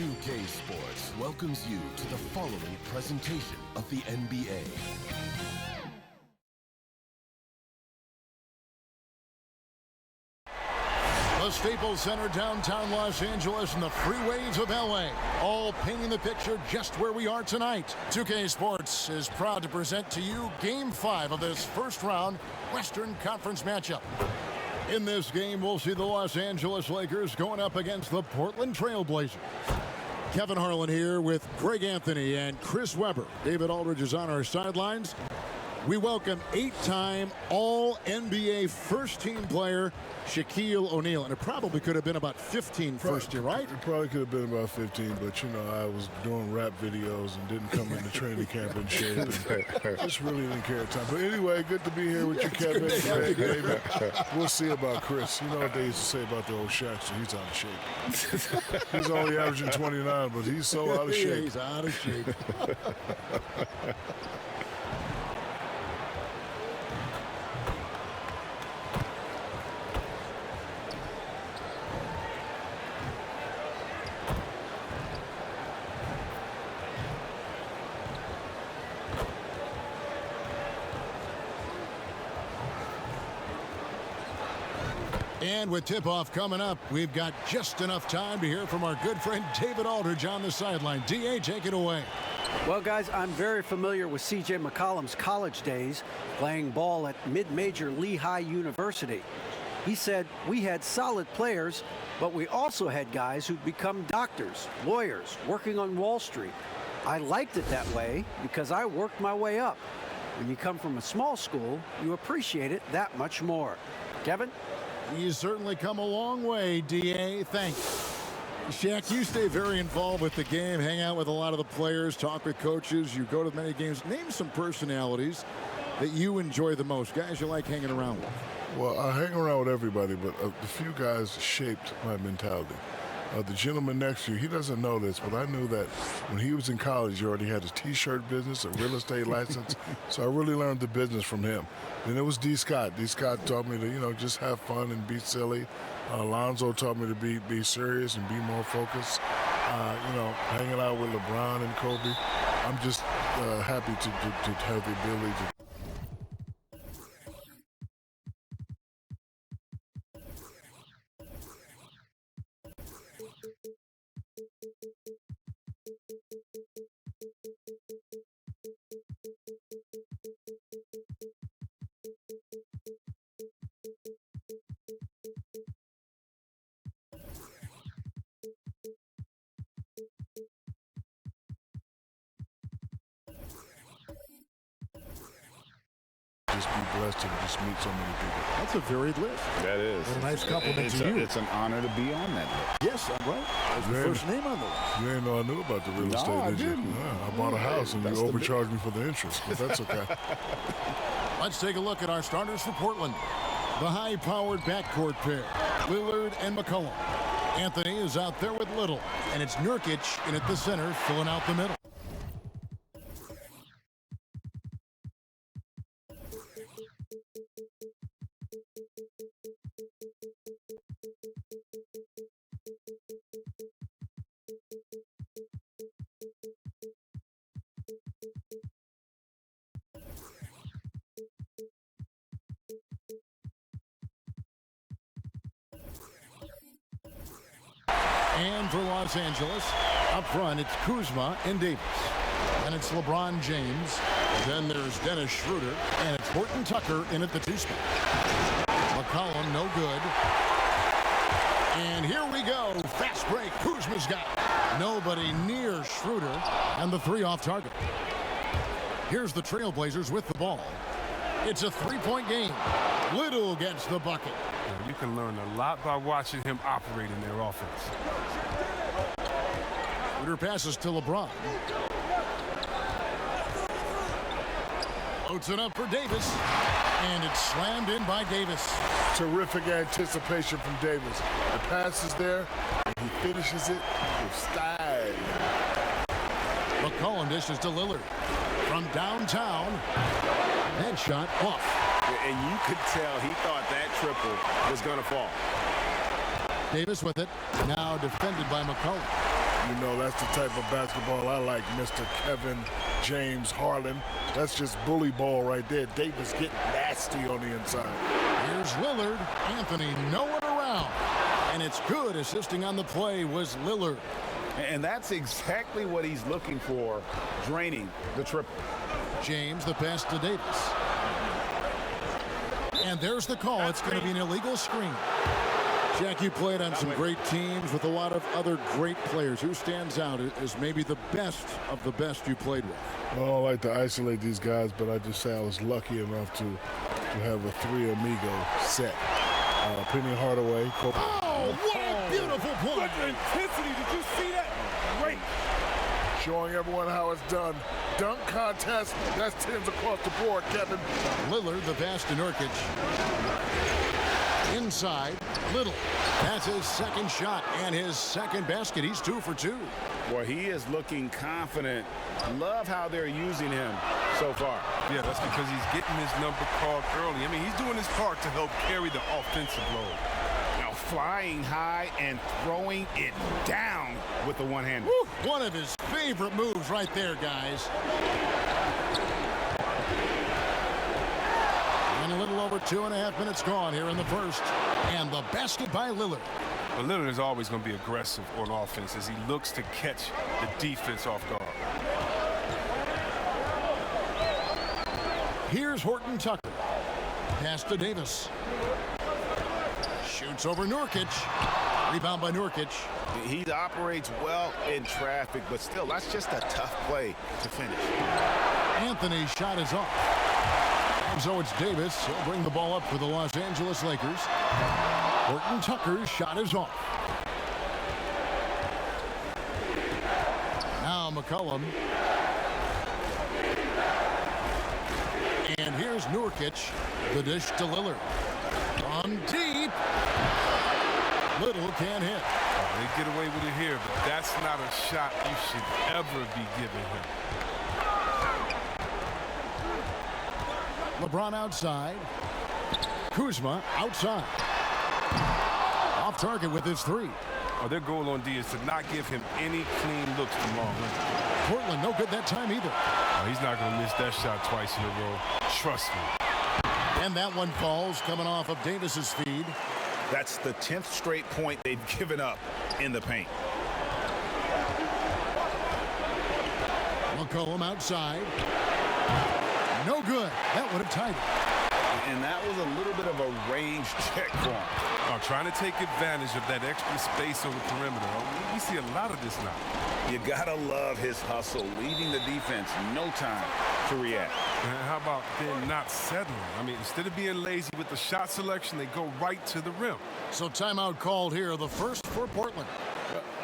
2K Sports welcomes you to the following presentation of the NBA. The Staples Center, downtown Los Angeles, and the freeways of LA, all painting the picture just where we are tonight. 2K Sports is proud to present to you Game 5 of this first-round Western Conference matchup. In this game, we'll see the Los Angeles Lakers going up against the Portland Trailblazers. Kevin Harlan here with Greg Anthony and Chris Webber. David Aldridge is on our sidelines. We welcome 8-time All-NBA first-team player Shaquille O'Neal. And it probably could have been about 15 first year, right? It probably could have been about 15, but, you know, I was doing rap videos and didn't come into training camp in shape. And just really didn't care at the time. But anyway, good to be here with you, Kevin. Greg, David. We'll see about Chris. You know what they used to say about the old Shaq, so he's out of shape. He's only averaging 29, but he's so out of shape. Yeah, he's out of shape. And with tip-off coming up, we've got just enough time to hear from our good friend David Aldridge on the sideline. D.A., take it away. Well, guys, I'm very familiar with C.J. McCollum's college days, playing ball at mid-major Lehigh University. He said, we had solid players, but we also had guys who'd become doctors, lawyers, working on Wall Street. I liked it that way because I worked my way up. When you come from a small school, you appreciate it that much more. Kevin? You certainly come a long way, D.A. Thanks. Shaq, you stay very involved with the game, hang out with a lot of the players, talk with coaches. You go to many games. Name some personalities that you enjoy the most, guys you like hanging around with. Well, I hang around with everybody, but the few guys shaped my mentality. The gentleman next to you, he doesn't know this, but I knew that when he was in college, he already had a T-shirt business, a real estate license, so I really learned the business from him. And it was D. Scott. D. Scott taught me to, you know, just have fun and be silly. Alonzo taught me to be serious and be more focused. You know, hanging out with LeBron and Kobe. I'm just happy to have the ability to be blessed to just meet so many people. That's a varied list. That is. What a nice compliment to you. It's an honor to be on that list. Yes, I'm right. That's the first name on the list. You didn't know I knew about the real estate, I did you? didn't. Yeah, I bought a house and you overcharged me for the interest, but that's okay. Let's take a look at our starters for Portland. The high-powered backcourt pair, Lillard and McCollum. Anthony is out there with Little, and it's Nurkic in at the center, filling out the middle. And for Los Angeles, up front, it's Kuzma and Davis. And it's LeBron James. Then there's Dennis Schroeder. And it's Horton Tucker in at the 2 spot. McCollum, no good. And here we go. Fast break. Kuzma's got it. Nobody near Schroeder. And the 3 off target. Here's the Trailblazers with the ball. It's a 3-point game. Little gets the bucket. You can learn a lot by watching him operate in their offense. Schroeder passes to LeBron. Loads it up for Davis. And it's slammed in by Davis. Terrific anticipation from Davis. The pass is there, and he finishes it with style. McCollum dishes to Lillard. From downtown, that shot off. And you could tell he thought that triple was going to fall. Davis with it. Now defended by McCollum. You know, that's the type of basketball I like, Mr. Kevin James Harlan. That's just bully ball right there. Davis getting nasty on the inside. Here's Lillard. Anthony nowhere around. And it's good. Assisting on the play was Lillard. And that's exactly what he's looking for, draining the triple. James, the pass to Davis. And there's the call. It's going to be an illegal screen. Jack, you played on some great teams with a lot of other great players. Who stands out as maybe the best of the best you played with? I don't like to isolate these guys, but I just say I was lucky enough to have a three amigo set. Penny Hardaway. Oh, what a beautiful point. Such intensity. Did you see that? Great. Showing everyone how it's done. Dunk contest. That's Tim's across the board, Kevin. Lillard, the pass to Nurkic. Inside, Little. That's his second shot and his second basket. He's 2 for 2. Well, he is looking confident. Love how they're using him so far. Yeah, that's because he's getting his number called early. I mean, he's doing his part to help carry the offensive load. Now flying high and throwing it down with the one-hander. One of his favorite moves right there, guys. And a little over 2.5 minutes gone here in the first. And the basket by Lillard. But Lillard is always going to be aggressive on offense as he looks to catch the defense off guard. Here's Horton Tucker. Pass to Davis. Shoots over Nurkic. Rebound by Nurkic. He operates well in traffic, but still, that's just a tough play to finish. Anthony's shot is off. And so it's Davis. He'll bring the ball up for the Los Angeles Lakers. Horton Tucker's shot is off. Now McCollum. And here's Nurkic. The dish to Lillard. From deep. Little can't hit. They get away with it here, but that's not a shot you should ever be giving him. LeBron outside. Kuzma outside. Off target with his three. Oh, their goal on D is to not give him any clean looks tomorrow. Portland no good that time either. Oh, he's not going to miss that shot twice in a row. Trust me. And that one falls coming off of Davis's feed. That's the 10th straight point they've given up in the paint. McCollum outside. No good. That would have tied it. And that was a little bit of a range check for him. Trying to take advantage of that extra space on the perimeter. We see a lot of this now. You gotta love his hustle, leaving the defense no time to react. And how about then not settling? I mean, instead of being lazy with the shot selection, they go right to the rim. So timeout called here, the first for Portland.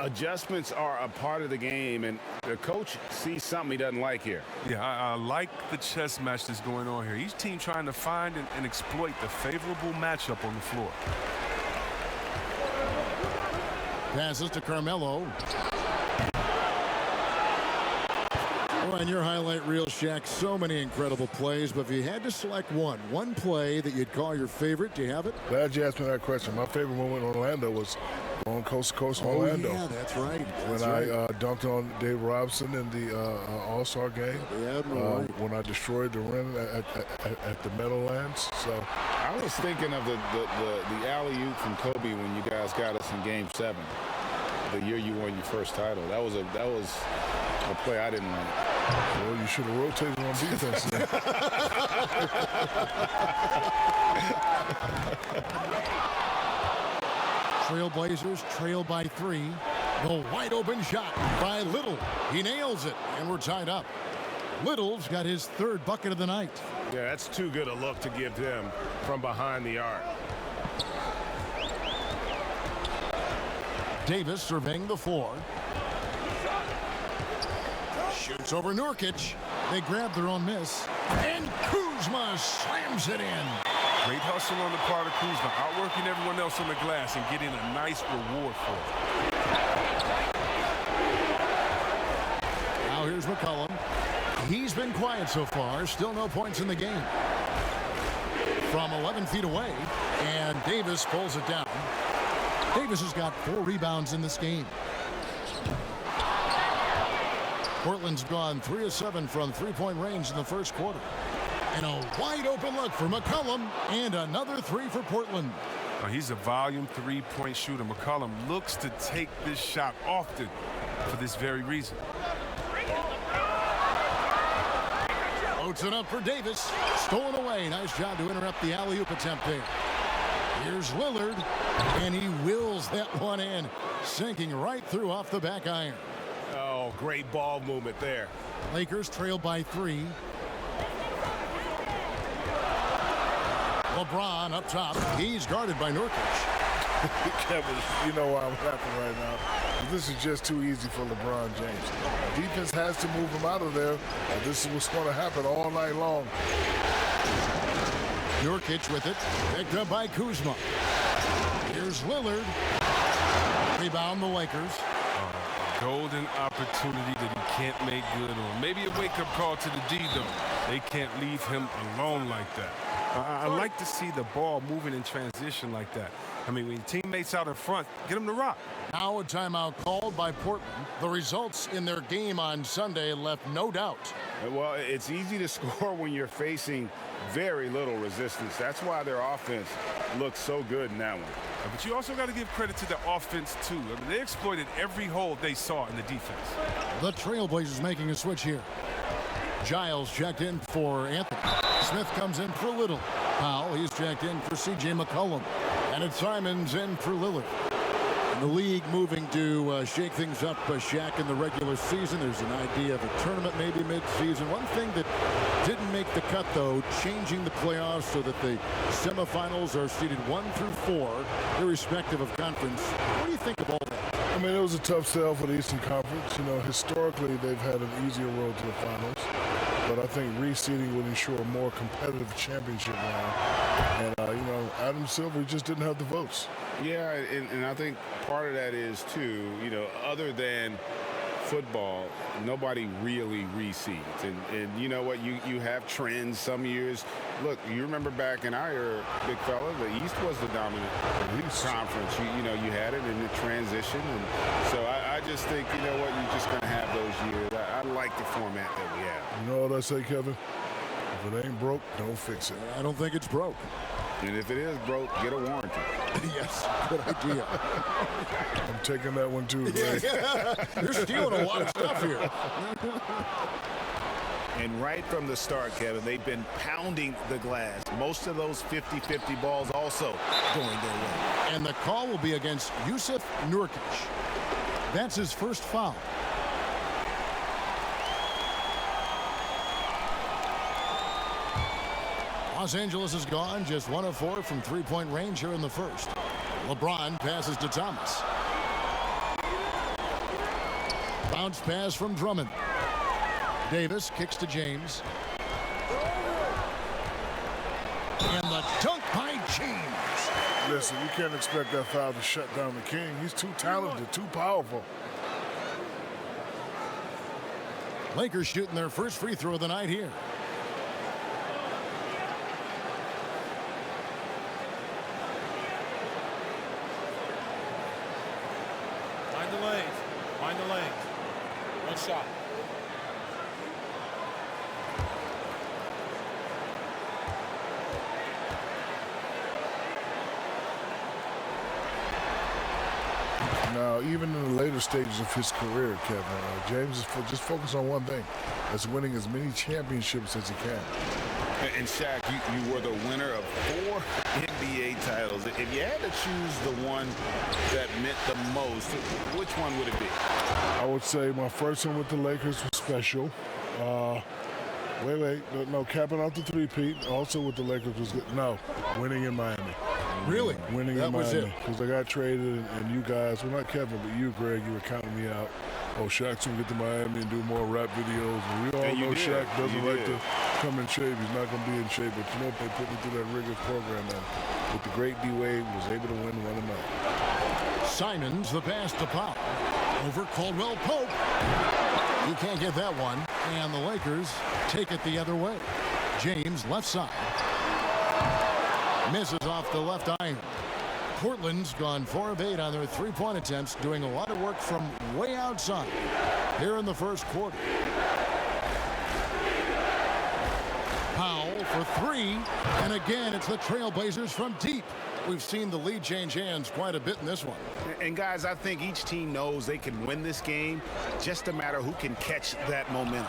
Adjustments are a part of the game, and the coach sees something he doesn't like here. Yeah, I like the chess match that's going on here. Each team trying to find and exploit the favorable matchup on the floor. Passes to Carmelo. Oh, and your highlight reel, Shaq, so many incredible plays, but if you had to select one play that you'd call your favorite, do you have it? Glad you asked me that question. My favorite moment in Orlando was going coast to coast in Orlando. Yeah, that's right. When I dunked on Dave Robinson in the All-Star game. Yeah, right. When I destroyed the rim at the Meadowlands. So I was thinking of the alley-oop from Kobe when you guys got us in Game 7, the year you won your first title. That was a play I didn't like. Well, you should have rotated on defense then. Trailblazers trail by 3. The wide open shot by Little. He nails it, and we're tied up. Little's got his 3rd bucket of the night. Yeah, that's too good a look to give them from behind the arc. Davis surveying the floor. Shoots over Nurkic. They grab their own miss. And Kuzma slams it in. Great hustle on the part of Kuzma, outworking everyone else on the glass and getting a nice reward for it. Now here's McCollum. He's been quiet so far. Still no points in the game. From 11 feet away. And Davis pulls it down. Davis has got 4 rebounds in this game. Portland's gone 3 of 7 from three-point range in the first quarter. And a wide open look for McCollum, and another 3 for Portland. He's a volume three-point shooter. McCollum looks to take this shot often for this very reason. Loads it up for Davis. Stolen away. Nice job to interrupt the alley-oop attempt there. Here's Lillard, and he wills that one in, sinking right through off the back iron. Oh, great ball movement there. Lakers trail by 3. LeBron up top. He's guarded by Nurkic. Kevin, you know why I'm laughing right now. This is just too easy for LeBron James. Defense has to move him out of there, and this is what's going to happen all night long. Nurkic with it, picked up by Kuzma. Here's Lillard. Rebound the Lakers. Golden opportunity that he can't make good on. Maybe a wake-up call to the D, though. They can't leave him alone like that. I like to see the ball moving in transition like that. I mean, when teammates out in front, get them to rock. Now a timeout called by Portland. The results in their game on Sunday left no doubt. Well, it's easy to score when you're facing very little resistance. That's why their offense looks so good in that one. But you also got to give credit to the offense, too. I mean, they exploited every hole they saw in the defense. The Trailblazers making a switch here. Giles checked in for Anthony. Smith comes in for Little. Powell, he's checked in for C.J. McCollum. And it's Simons in for Lillard. And the league moving to shake things up, Shaq, in the regular season. There's an idea of a tournament maybe mid-season. One thing that didn't make the cut, though, changing the playoffs so that the semifinals are seeded 1 through 4, irrespective of conference. What do you think of all that? I mean, it was a tough sell for the Eastern Conference. You know, historically, they've had an easier road to the finals. But I think reseeding would ensure a more competitive championship round. And, you know, Adam Silver just didn't have the votes. Yeah, and I think part of that is, too, you know, other than football, nobody really reseeds. And you know what? You have trends some years. Look, you remember back in our era, big fella, the East was the dominant conference. You know, you had it in the transition. And so I just think, you know what, you're just going to have those years. I like the format that we have. You know what I say, Kevin? If it ain't broke, don't fix it. I don't think it's broke. And if it is broke, get a warranty. Yes, good idea. I'm taking that one too, Greg. You're stealing a lot of stuff here. And right from the start, Kevin, they've been pounding the glass. Most of those 50-50 balls also going their way. And the call will be against Yusuf Nurkic. That's his first foul. Los Angeles is gone, just 1 of 4 from three-point range here in the first. LeBron passes to Thomas. Bounce pass from Drummond. Davis kicks to James. And the dunk by James. Listen, you can't expect that foul to shut down the King. He's too talented, too powerful. Lakers shooting their first free throw of the night here. Find the lanes. One shot. Now, even in the later stages of his career, Kevin, James is just focused on one thing. That's winning as many championships as he can. And Shaq, you were the winner of 4 NBA titles. If you had to choose the one that meant the most, which one would it be? I would say my first one with the Lakers was special. No, capping out the three-peat. Also with the Lakers was good. No, winning in Miami. Really? Winning that in was Miami. it. Because I got traded, and you guys, well, not Kevin, but you, Greg, you were counting me out. Oh, Shaq's going to get to Miami and do more rap videos. And we all know Shaq doesn't like to come in shape. He's not going to be in shape. But you know, they put me through that rigorous program. And with the great D-Wade, was able to win one of them. Simons, the pass to Powell. Over Caldwell Pope. He can't get that one. And the Lakers take it the other way. James, left side. Misses off the left iron. Portland's gone 4 of 8 on their three-point attempts, doing a lot of work from way outside here in the first quarter. Powell for 3, and again it's the Trailblazers from deep. We've seen the lead change hands quite a bit in this one. And guys, I think each team knows they can win this game, just a matter who can catch that momentum.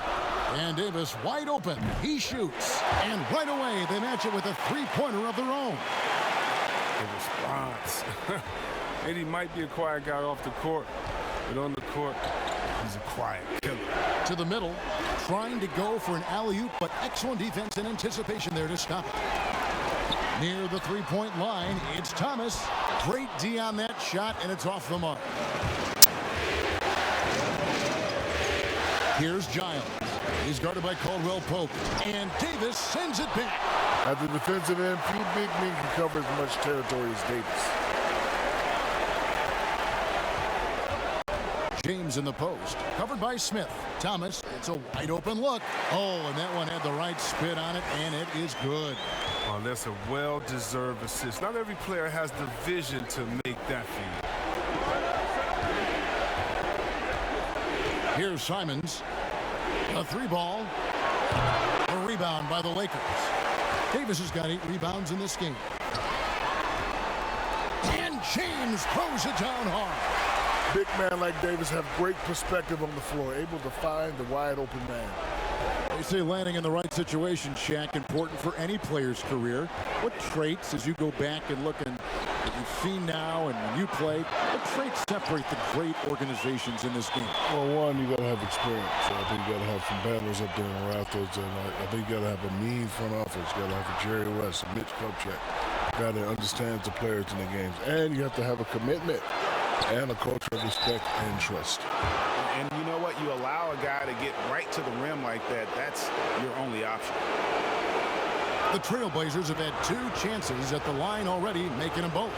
And Davis wide open. He shoots, and right away they match it with a three-pointer of their own. The response. And he might be a quiet guy off the court, but on the court, he's a quiet killer. To the middle, trying to go for an alley-oop, but excellent defense and anticipation there to stop it. Near the three-point line, it's Thomas. Great D on that shot, and it's off the mark. Here's Giles. He's guarded by Caldwell Pope, and Davis sends it back. At the defensive end, few big men can cover as much territory as Davis. James in the post, covered by Smith. Thomas, it's a wide open look. Oh, and that one had the right spin on it, and it is good. Well, that's a well-deserved assist. Not every player has the vision to make that feed. Here's Simons. A 3-ball. A rebound by the Lakers. Davis has got 8 rebounds in this game. And James throws it down hard. Big man like Davis have great perspective on the floor, able to find the wide open man. They say landing in the right situation, Shaq, important for any player's career. What traits, as you go back and look and what you've seen now and when you play, what traits separate the great organizations in this game? Well, one, you got to have experience. I think you got to have some battlers up there in the rafters, and I think you got to have a mean front office. You got to have a Jerry West, a Mitch Kupchak. You got to understand the players in the games, and you have to have a commitment and a culture of respect and trust. And you know what? You allow a guy to get right to the rim like that, that's your only option. The Trailblazers have had 2 chances at the line already, making them both.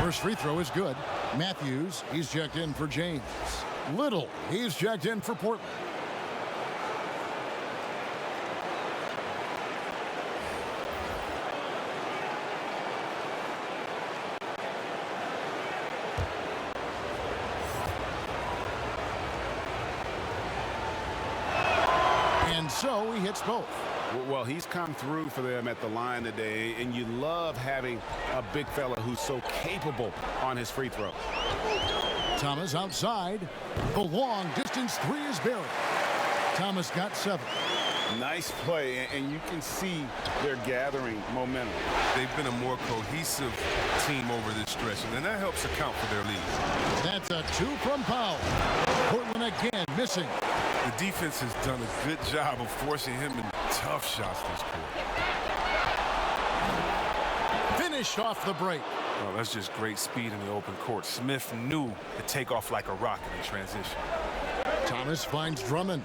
First free throw is good. Matthews, he's checked in for James. Little, he's checked in for Portland. And so he hits both. Well, he's come through for them at the line today, and you love having a big fella who's so capable on his free throw. Thomas outside. The long distance 3 is buried. Thomas got 7. Nice play, and you can see they're gathering momentum. They've been a more cohesive team over this stretch, and that helps account for their lead. That's a 2 from Powell. Portland again missing. The defense has done a good job of forcing him in tough shots this quarter. Finished off the break. Oh, that's just great speed in the open court. Smith knew to take off like a rocket in transition. Thomas finds Drummond.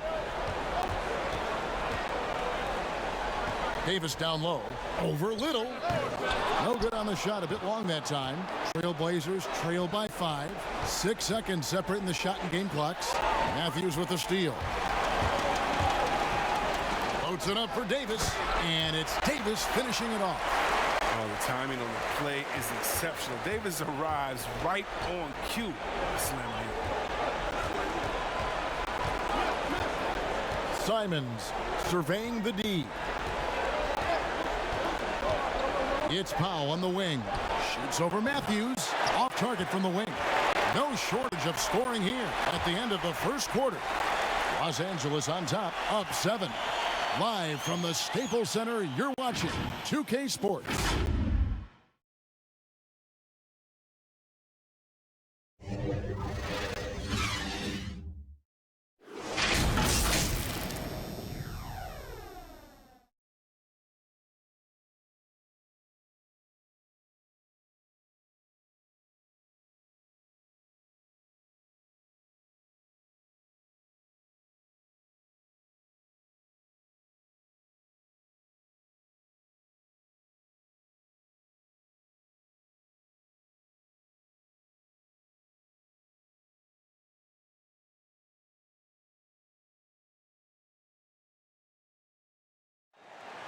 Davis down low. Over Little. No good on the shot. A bit long that time. Trailblazers trail by 5. 6 seconds separating the shot and game clocks. Matthews with the steal. Loads it up for Davis. And it's Davis finishing it off. Oh, the timing on the play is exceptional. Davis arrives right on cue. Slam it. Simons surveying the D. It's Powell on the wing. Shoots over Matthews. Off target from the wing. No shortage of scoring here at the end of the first quarter. Los Angeles on top, up 7. Live from the Staples Center, you're watching 2K Sports.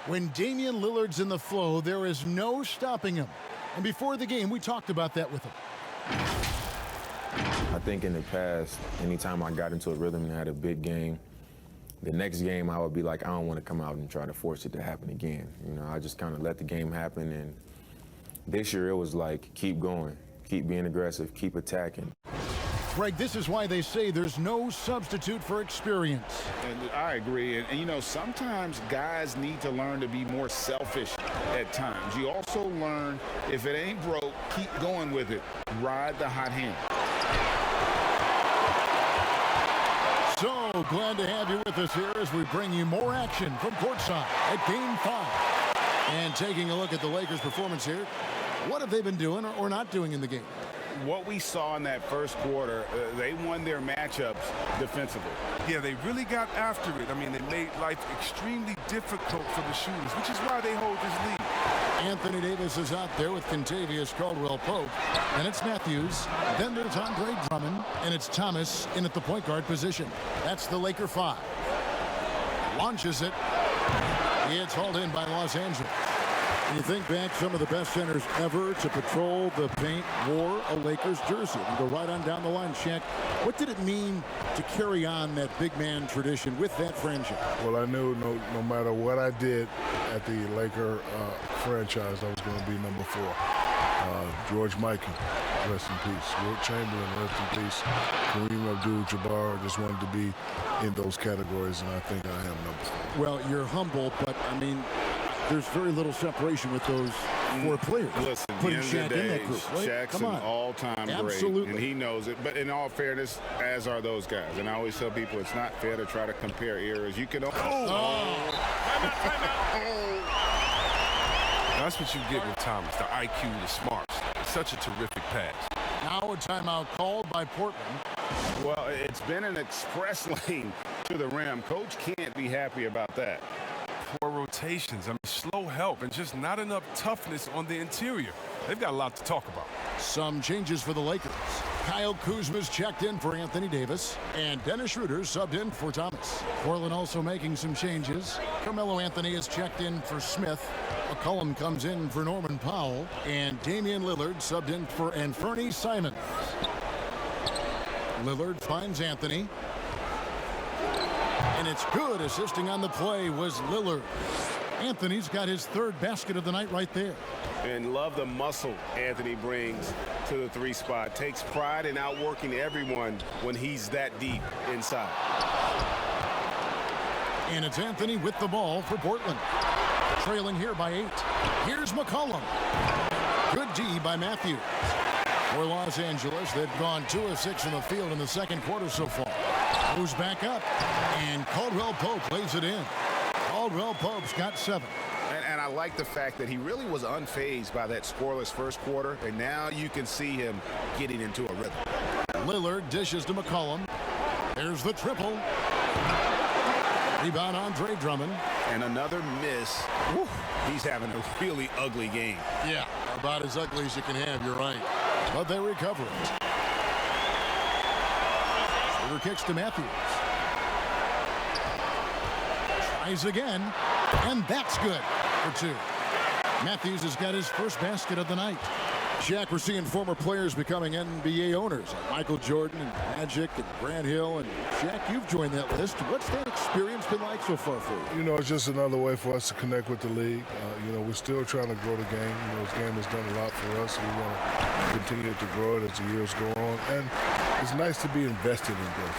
When Damian Lillard's in the flow, there is no stopping him. And before the game, we talked about that with him. I think in the past, anytime I got into a rhythm and had a big game, the next game I would be like, I don't want to come out and try to force it to happen again. You know, I just kind of let the game happen. And this year it was like, keep going, keep being aggressive, keep attacking. Greg, this is why they say there's no substitute for experience. And I agree. And, you know, sometimes guys need to learn to be more selfish at times. You also learn if it ain't broke, keep going with it. Ride the hot hand. So glad to have you with us here as we bring you more action from courtside at Game 5. And taking a look at the Lakers' performance here, what have they been doing or not doing in the game? What we saw in that first quarter, they won their matchups defensively. Yeah, they really got after it. I mean, they made life extremely difficult for the shooters, which is why they hold this lead. Anthony Davis is out there with Kentavious Caldwell-Pope. And it's Matthews. Then there's Andre Drummond. And it's Thomas in at the point guard position. That's the Laker 5. Launches it. It's hauled in by Los Angeles. You think back, some of the best centers ever to patrol the paint wore a Lakers jersey. You go right on down the line, Shaq. What did it mean to carry on that big man tradition with that franchise? Well, I knew no matter what I did at the Laker franchise, I was going to be number 4. George Mikan, rest in peace. Wilt Chamberlain, rest in peace. Kareem Abdul-Jabbar, just wanted to be in those categories, and I think I am number 4. Well, you're humble, but, I mean, there's very little separation with those 4 players. Listen, putting at the Shaq end of the in day, that group, right? Shaq's Come on. an all-time great, Absolutely. and he knows it. But in all fairness, as are those guys. And I always tell people it's not fair to try to compare eras. You can only... That's what you get with Thomas, the IQ, the smarts. Such a terrific pass. Now a timeout called by Portland. Well, it's been an express lane to the rim. Coach can't be happy about that. Poor rotations. I mean, slow help and just not enough toughness on the interior. They've got a lot to talk about. Some changes for the Lakers. Kyle Kuzma's checked in for Anthony Davis, and Dennis Schroeder subbed in for Thomas. Portland also making some changes. Carmelo Anthony is checked in for Smith. McCollum comes in for Norman Powell, and Damian Lillard subbed in for Anthony Simons. Lillard finds Anthony. And it's good. Assisting on the play was Lillard. Anthony's got his 3rd basket of the night right there. And love the muscle Anthony brings to the 3 spot. Takes pride in outworking everyone when he's that deep inside. And it's Anthony with the ball for Portland. Trailing here by 8. Here's McCollum. Good D by Matthews. For Los Angeles, they've gone 2 of 6 in the field in the second quarter so far. Moves back up, and Caldwell-Pope lays it in. Caldwell-Pope's got 7. And I like the fact that he really was unfazed by that scoreless first quarter, and now you can see him getting into a rhythm. Lillard dishes to McCollum. There's the triple. Rebound Andre Drummond. And another miss. Whew, he's having a really ugly game. Yeah, about as ugly as you can have, you're right. But they recover it. Schroeder kicks to Matthews. Tries again, and that's good for 2. Matthews has got his 1st basket of the night. Shaq, we're seeing former players becoming NBA owners, like Michael Jordan and Magic and Grant Hill. And Shaq, you've joined that list. What's that experience been like so far for you? You know, it's just another way for us to connect with the league. You know, we're still trying to grow the game. You know, this game has done a lot for us. We want to continue to grow it as the years go on. And it's nice to be invested in growth.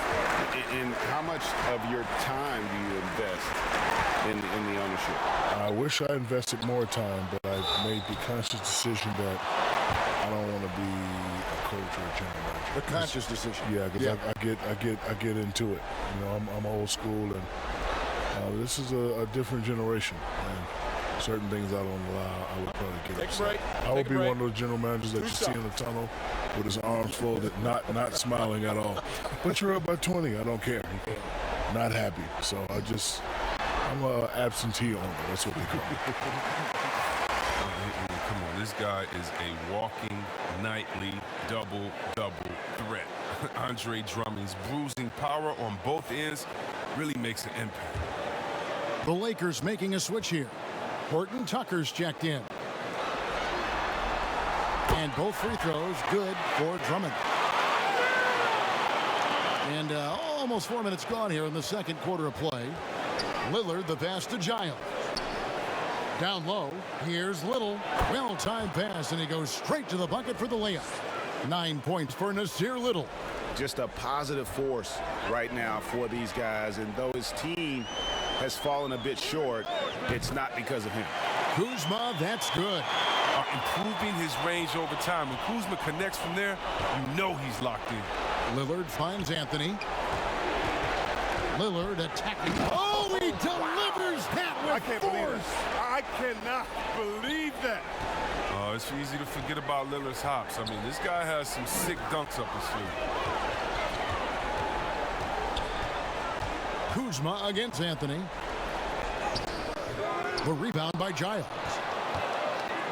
And how much of your time do you invest in the ownership? I wish I invested more time, but I've made the conscious decision that I don't want to be a coach or a general manager. A conscious decision. Yeah, because I get into it. You know, I'm old school, and this is a different generation. And certain things I don't allow, I would probably get upset. I would be one of those general managers that you see in the tunnel with his arms folded, not smiling at all. But you're up by 20. I don't care. Not happy. So I'm an absentee owner. That's what they call me. Come on, this guy is a walking nightly double threat. Andre Drummond's bruising power on both ends really makes an impact. The Lakers making a switch here. Horton Tucker's checked in. And both free throws good for Drummond. And almost 4 minutes gone here in the second quarter of play. Lillard, the pass to Giles. Down low, here's Little. Well-timed pass, and he goes straight to the bucket for the layup. 9 points for Nasir Little. Just a positive force right now for these guys, and though his team has fallen a bit short, it's not because of him. Kuzma, that's good. Improving his range over time. When Kuzma connects from there, you know he's locked in. Lillard finds Anthony. Lillard attacking. Oh, he delivers that with force. I cannot believe that. It's easy to forget about Lillard's hops. I mean, this guy has some sick dunks up his sleeve. Kuzma against Anthony. The rebound by Giles.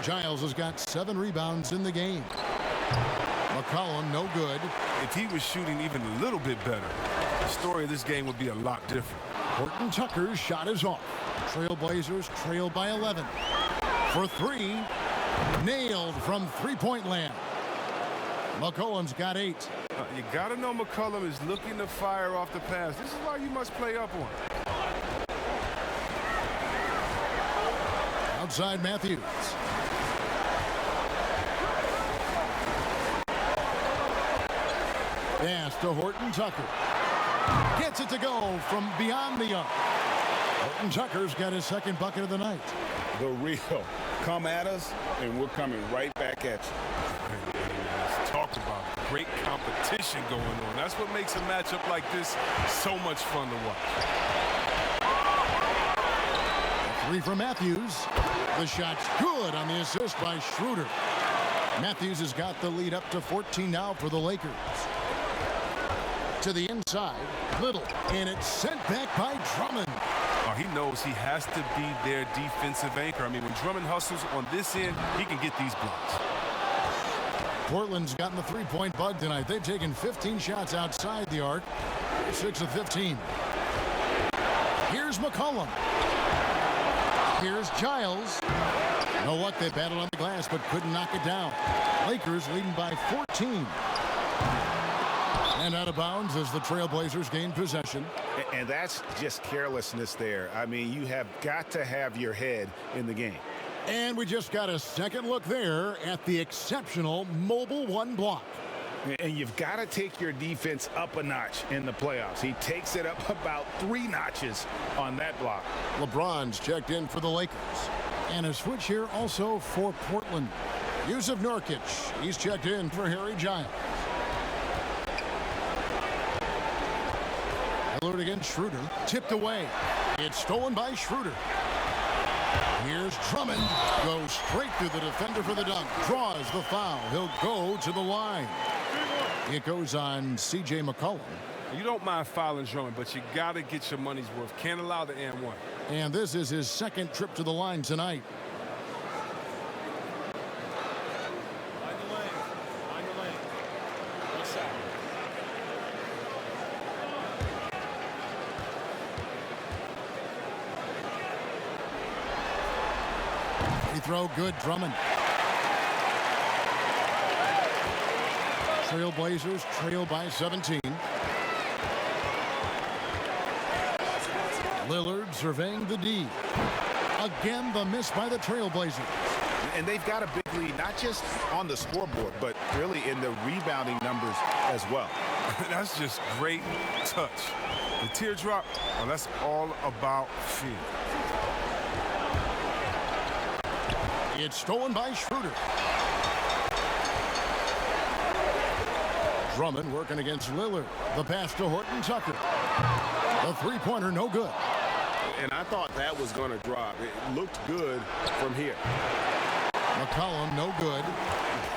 Giles has got 7 rebounds in the game. McCollum, no good. If he was shooting even a little bit better, the story of this game would be a lot different. Horton Tucker's shot is off. Trailblazers trail by 11. For 3, nailed from three-point land. McCollum's got 8. You got to know McCollum is looking to fire off the pass. This is why you must play up on him. Outside Matthews. Pass to Horton Tucker. Gets it to go from beyond the arc. Horton Tucker's got his second bucket of the night. The real. Come at us, and we're coming right back at you. Let's talk about great competition going on. That's what makes a matchup like this so much fun to watch. 3 from Matthews. The shot's good on the assist by Schroeder. Matthews has got the lead up to 14 now for the Lakers. To the inside, Little, and it's sent back by Drummond. Oh, he knows he has to be their defensive anchor. I mean, when Drummond hustles on this end, he can get these blocks. Portland's gotten the three-point bug tonight. They've taken 15 shots outside the arc. 6 of 15. Here's McCollum. Here's Giles. You know what? They battled on the glass but couldn't knock it down. Lakers leading by 14. And out of bounds as the Trailblazers gain possession. And that's just carelessness there. I mean, you have got to have your head in the game. And we just got a second look there at the exceptional mobile 1 block. And you've got to take your defense up a notch in the playoffs. He takes it up about 3 notches on that block. LeBron's checked in for the Lakers. And a switch here also for Portland. Yusuf Nurkic, he's checked in for Harry Giles. Lillard against Schroeder, tipped away. It's stolen by Schroeder. Here's Drummond, goes straight through the defender for the dunk, draws the foul. He'll go to the line. It goes on C.J. McCollum. You don't mind fouling Drummond, but you got to get your money's worth. Can't allow the and one. And this is his second trip to the line tonight. Throw good, Drummond. Trailblazers trail by 17. Lillard surveying the D. Again, the miss by the Trailblazers. And they've got a big lead, not just on the scoreboard, but really in the rebounding numbers as well. That's just great touch. The teardrop, well, that's all about feel. It's stolen by Schroeder. Drummond working against Lillard. The pass to Horton Tucker. The three-pointer, no good. And I thought that was going to drop. It looked good from here. McCollum, no good.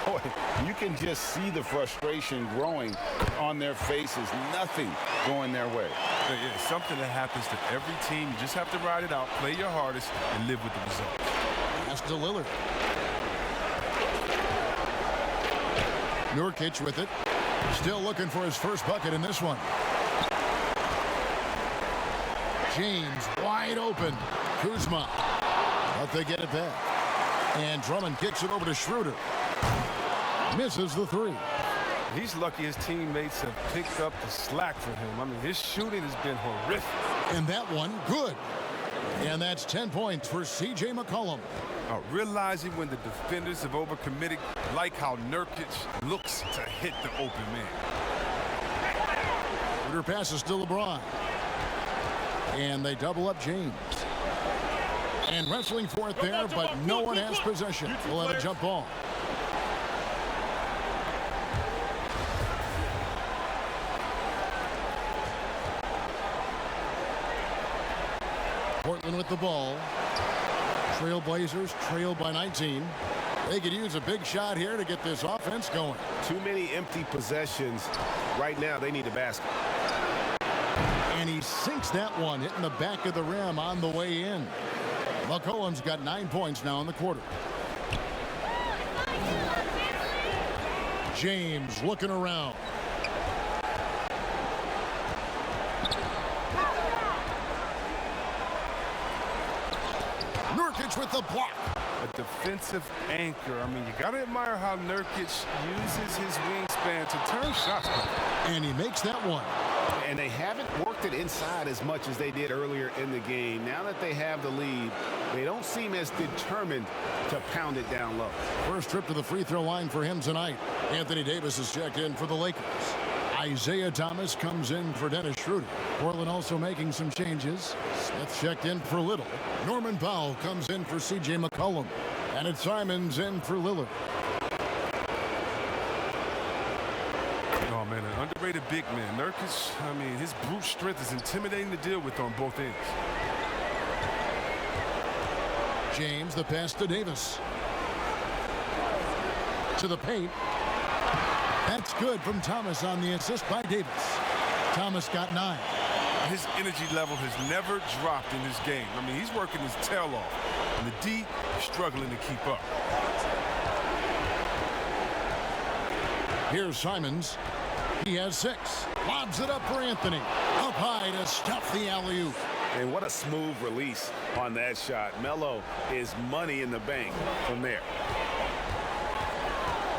Boy, you can just see the frustration growing on their faces. Nothing going their way. It's something that happens to every team. You just have to ride it out, play your hardest, and live with the results. Pass to Lillard. Nurkic with it. Still looking for his first bucket in this one. James wide open. Kuzma. But they get it back. And Drummond kicks it over to Schroeder. Misses the three. He's lucky his teammates have picked up the slack for him. I mean, his shooting has been horrific. And that one, good. And that's 10 points for C.J. McCollum. Realizing when the defenders have overcommitted, like how Nurkic looks to hit the open man. Schroeder passes to LeBron. And they double up James. And wrestling for it there, but no one has possession. We'll have a jump ball. Portland with the ball. Trailblazers trail by 19. They could use a big shot here to get this offense going. Too many empty possessions. Right now, they need a basket. And he sinks that one, hitting the back of the rim on the way in. McCollum's got 9 points now in the quarter. James looking around. Nurkic with the block. A defensive anchor. I mean, you got to admire how Nurkic uses his wingspan to turn shots. And he makes that one. And they haven't worked it inside as much as they did earlier in the game. Now that they have the lead, they don't seem as determined to pound it down low. First trip to the free throw line for him tonight. Anthony Davis is checked in for the Lakers. Isaiah Thomas comes in for Dennis Schroeder. Portland also making some changes. Smith checked in for Little. Norman Powell comes in for C.J. McCollum. And it's Simons in for Lillard. Oh, man, an underrated big man. Nurkic, I mean, his brute strength is intimidating to deal with on both ends. James, the pass to Davis. To the paint. That's good from Thomas on the assist by Davis. Thomas got 9. His energy level has never dropped in this game. I mean, he's working his tail off. And the D struggling to keep up. Here's Simons. He has 6. Lobs it up for Anthony. Up high to stuff the alley-oop. And what a smooth release on that shot. Melo is money in the bank from there.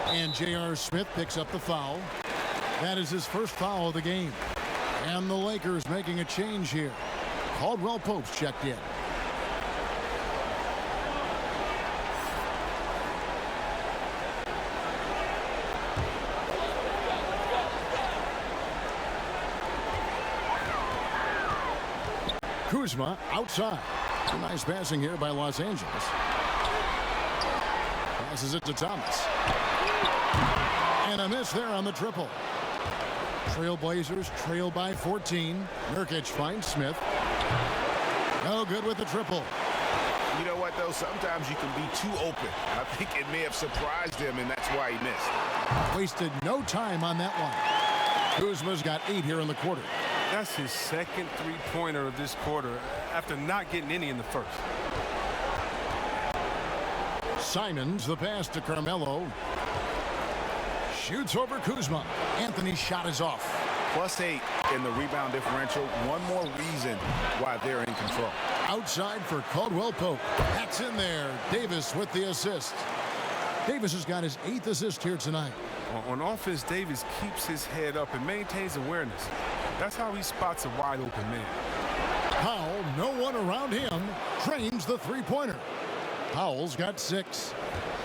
And J.R. Smith picks up the foul. That is his first foul of the game. And the Lakers making a change here. Caldwell Pope's checked in. Kuzma outside. Some nice passing here by Los Angeles. Passes it to Thomas. And a miss there on the triple. Trailblazers trail by 14. Nurkic finds Smith. No good with the triple. You know what, though? Sometimes you can be too open. I think it may have surprised him, and that's why he missed. Wasted no time on that one. Kuzma's got 8 here in the quarter. That's his second three-pointer of this quarter after not getting any in the first. Simons, the pass to Carmelo. Shoots over Kuzma. Anthony's shot is off. +8 in the rebound differential. One more reason why they're in control. Outside for Caldwell Pope. That's in there. Davis with the assist. Davis has got his 8th assist here tonight. On offense, Davis keeps his head up and maintains awareness. That's how he spots a wide open man. Powell, no one around him, trains the three-pointer. Powell's got 6.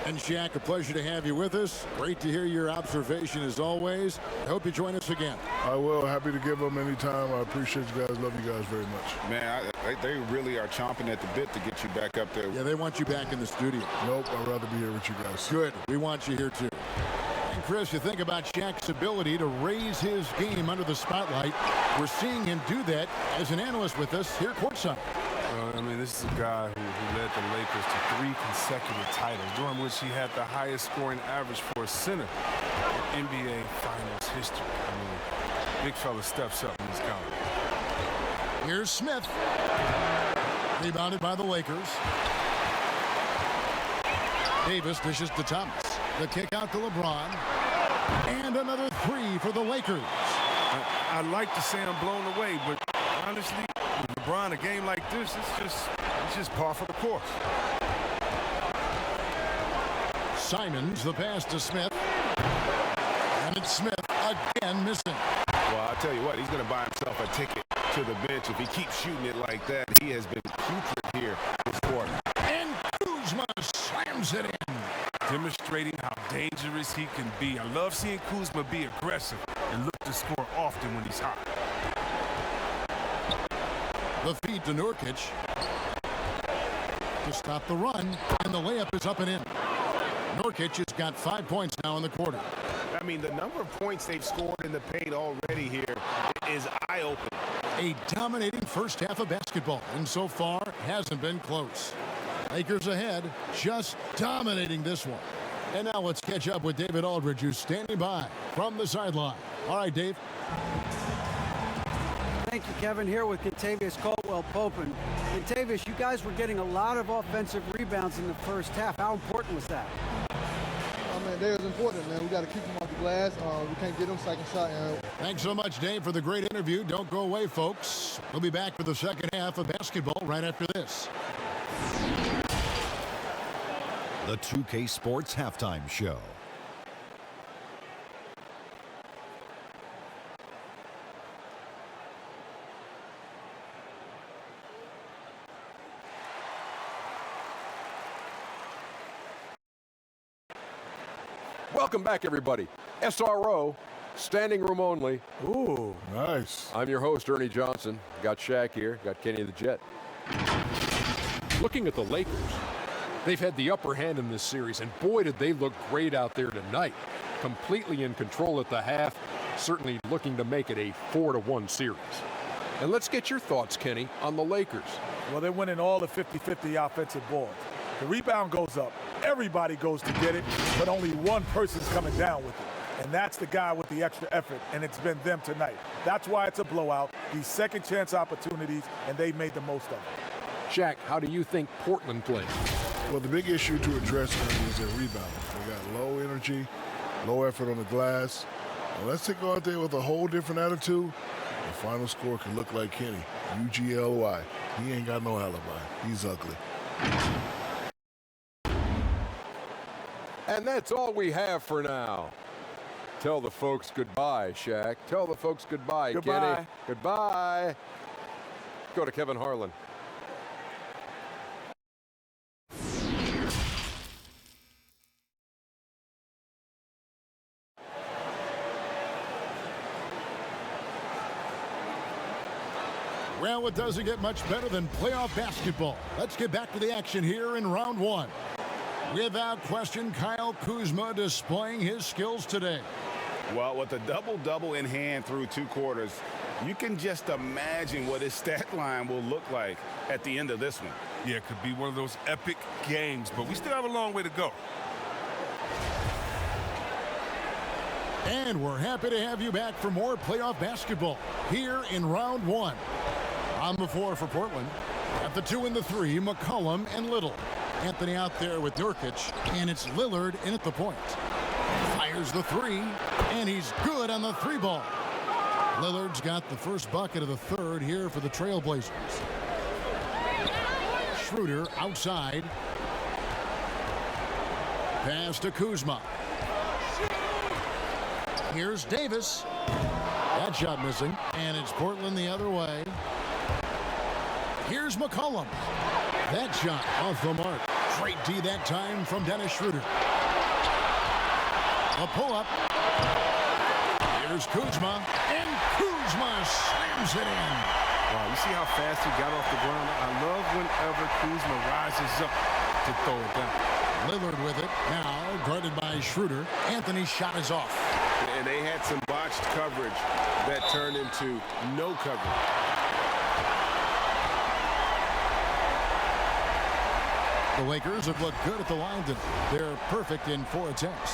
And Shaq, a pleasure to have you with us. Great to hear your observation as always. I hope you join us again. I will. Happy to give them anytime. I appreciate you guys. Love you guys very much. Man, they really are chomping at the bit to get you back up there. Yeah, they want you back in the studio. Nope, I'd rather be here with you guys. Good. We want you here too. And Chris, you think about Shaq's ability to raise his game under the spotlight. We're seeing him do that as an analyst with us here courtside. I mean, this is a guy who led the Lakers to 3 consecutive titles, during which he had the highest scoring average for a center in NBA Finals history. I mean, big fella steps up in this count. Here's Smith. Rebounded by the Lakers. Davis dishes to Thomas. The kick out to LeBron. And another 3 for the Lakers. I'd like to say I'm blown away, but honestly, with LeBron, a game like this, it's just par for the course. Simons, the pass to Smith. And it's Smith again missing. Well, I'll tell you what, he's going to buy himself a ticket to the bench if he keeps shooting it like that. He has been putrid here this quarter. And Kuzma slams it in. Demonstrating how dangerous he can be. I love seeing Kuzma be aggressive and look to score often when he's hot. The feed to Nurkic to stop the run, and the layup is up and in. Nurkic has got 5 points now in the quarter. I mean, the number of points they've scored in the paint already here is eye-opening. A dominating first half of basketball, and so far hasn't been close. Lakers ahead, just dominating this one. And now let's catch up with David Aldridge, who's standing by from the sideline. All right, Dave. Thank you, Kevin. Here with Kentavious Caldwell-Pope. Kentavious, you guys were getting a lot of offensive rebounds in the first half. How important was that? Man, that is important, man. We got to keep them off the glass. We can't get them second shot. Thanks so much, Dave, for the great interview. Don't go away, folks. We'll be back for the second half of basketball right after this. The 2K Sports Halftime Show. Welcome back, everybody. SRO, standing room only. Ooh, nice. I'm your host, Ernie Johnson. Got Shaq here, got Kenny the Jet. Looking at the Lakers, they've had the upper hand in this series, and boy, did they look great out there tonight. Completely in control at the half, certainly looking to make it a 4-1 series. And let's get your thoughts, Kenny, on the Lakers. Well, they're winning all the 50-50 offensive boards. The rebound goes up. Everybody goes to get it, but only one person's coming down with it. And that's the guy with the extra effort, and it's been them tonight. That's why it's a blowout. These second chance opportunities, and they made the most of it. Shaq, how do you think Portland played? Well, the big issue to address is their rebound. They got low energy, low effort on the glass. Unless they go out there with a whole different attitude, the final score can look like Kenny, UGLY. He ain't got no alibi. He's ugly. And that's all we have for now. Tell the folks goodbye, Shaq. Tell the folks goodbye, Goodbye. Kenny. Goodbye. Go to Kevin Harlan. Well, it doesn't get much better than playoff basketball. Let's get back to the action here in round one. Without question, Kyle Kuzma displaying his skills today. Well, with a double-double in hand through 2 quarters, you can just imagine what his stat line will look like at the end of this one. Yeah, it could be one of those epic games, but we still have a long way to go. And we're happy to have you back for more playoff basketball here in round one. On the floor for Portland. At the 2 and the 3, McCollum and Little. Anthony out there with Nurkic, and it's Lillard in at the point. Fires the 3, and he's good on the 3 ball. Lillard's got the first bucket of the third here for the Trailblazers. Schroeder outside. Pass to Kuzma. Here's Davis. That shot missing, and it's Portland the other way. Here's McCollum. That shot off the mark. Great D that time from Dennis Schroeder. A pull-up. Here's Kuzma, and Kuzma slams it in. Wow, you see how fast he got off the ground? I love whenever Kuzma rises up to throw it down. Lillard with it, now guarded by Schroeder. Anthony's shot is off. And they had some botched coverage that turned into no coverage. The Lakers have looked good at the line today. They're perfect in 4 attempts.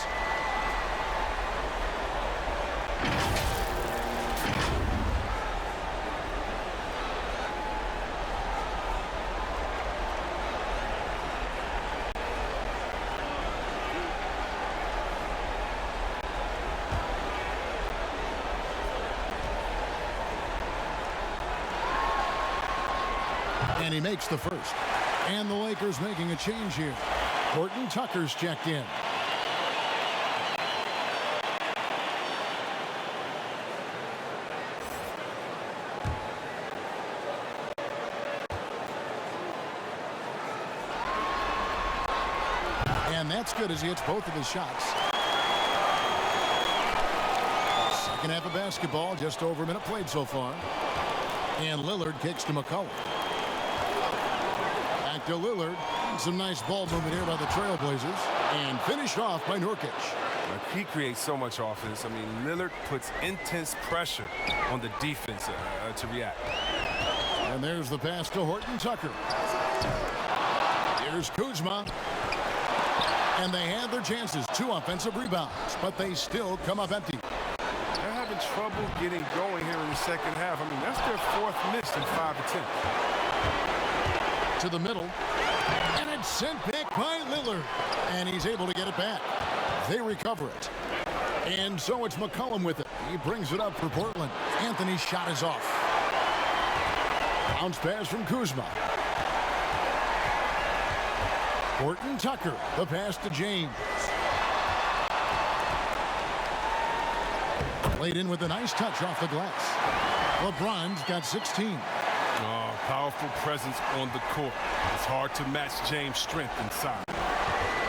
And he makes the first. And the Lakers making a change here. Horton Tucker's checked in. that's good as he hits both of his shots. Second half of basketball, just over a minute played so far. And Lillard kicks to McCollum. Back to Lillard. Some nice ball movement here by the Trailblazers. And finished off by Nurkic. He creates so much offense. I mean, Lillard puts intense pressure on the defense to react. And there's the pass to Horton Tucker. Here's Kuzma. And they had their chances. 2 offensive rebounds, but they still come up empty. They're having trouble getting going here in the second half. I mean, that's their 4th miss in 5 attempts. To the middle. And it's sent back by Lillard. And he's able to get it back. They recover it. And so it's McCollum with it. He brings it up for Portland. Anthony's shot is off. Bounce pass from Kuzma. Horton Tucker, the pass to James. Played in with a nice touch off the glass. LeBron's got 16. Oh, powerful presence on the court. It's hard to match James' strength inside.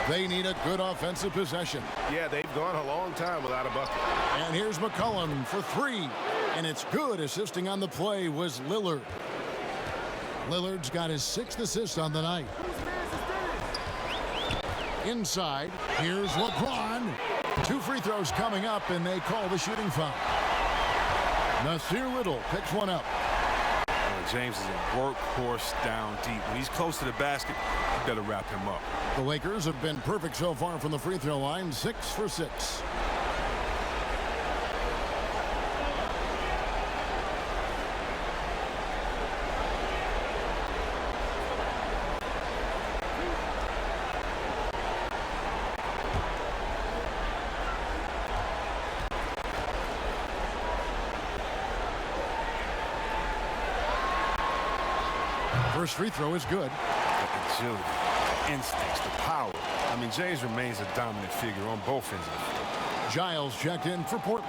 They need a good offensive possession. Yeah, they've gone a long time without a bucket. And here's McCollum for 3. And it's good. Assisting on the play was Lillard. Lillard's got his 6th assist on the night. Inside, here's LeBron. 2 free throws coming up, and they call the shooting foul. Nasir Little picks one up. James is a workhorse down deep. When he's close to the basket, you better wrap him up. The Lakers have been perfect so far from the free throw line, 6 for 6. First free throw is good. The agility, the instincts, the power. I mean, James remains a dominant figure on both ends of the floor. Giles checked in for Portland.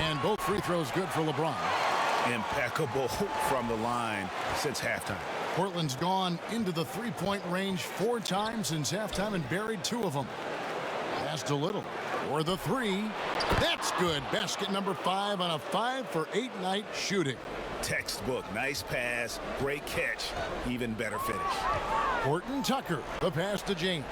And both free throws good for LeBron. Impeccable from the line since halftime. Portland's gone into the three-point range 4 times since halftime and buried 2 of them. Pass to Little for the 3. That's good. Basket number 5 on a 5 for 8 night shooting. Textbook. Nice pass. Great catch. Even better finish. Horton Tucker, the pass to James.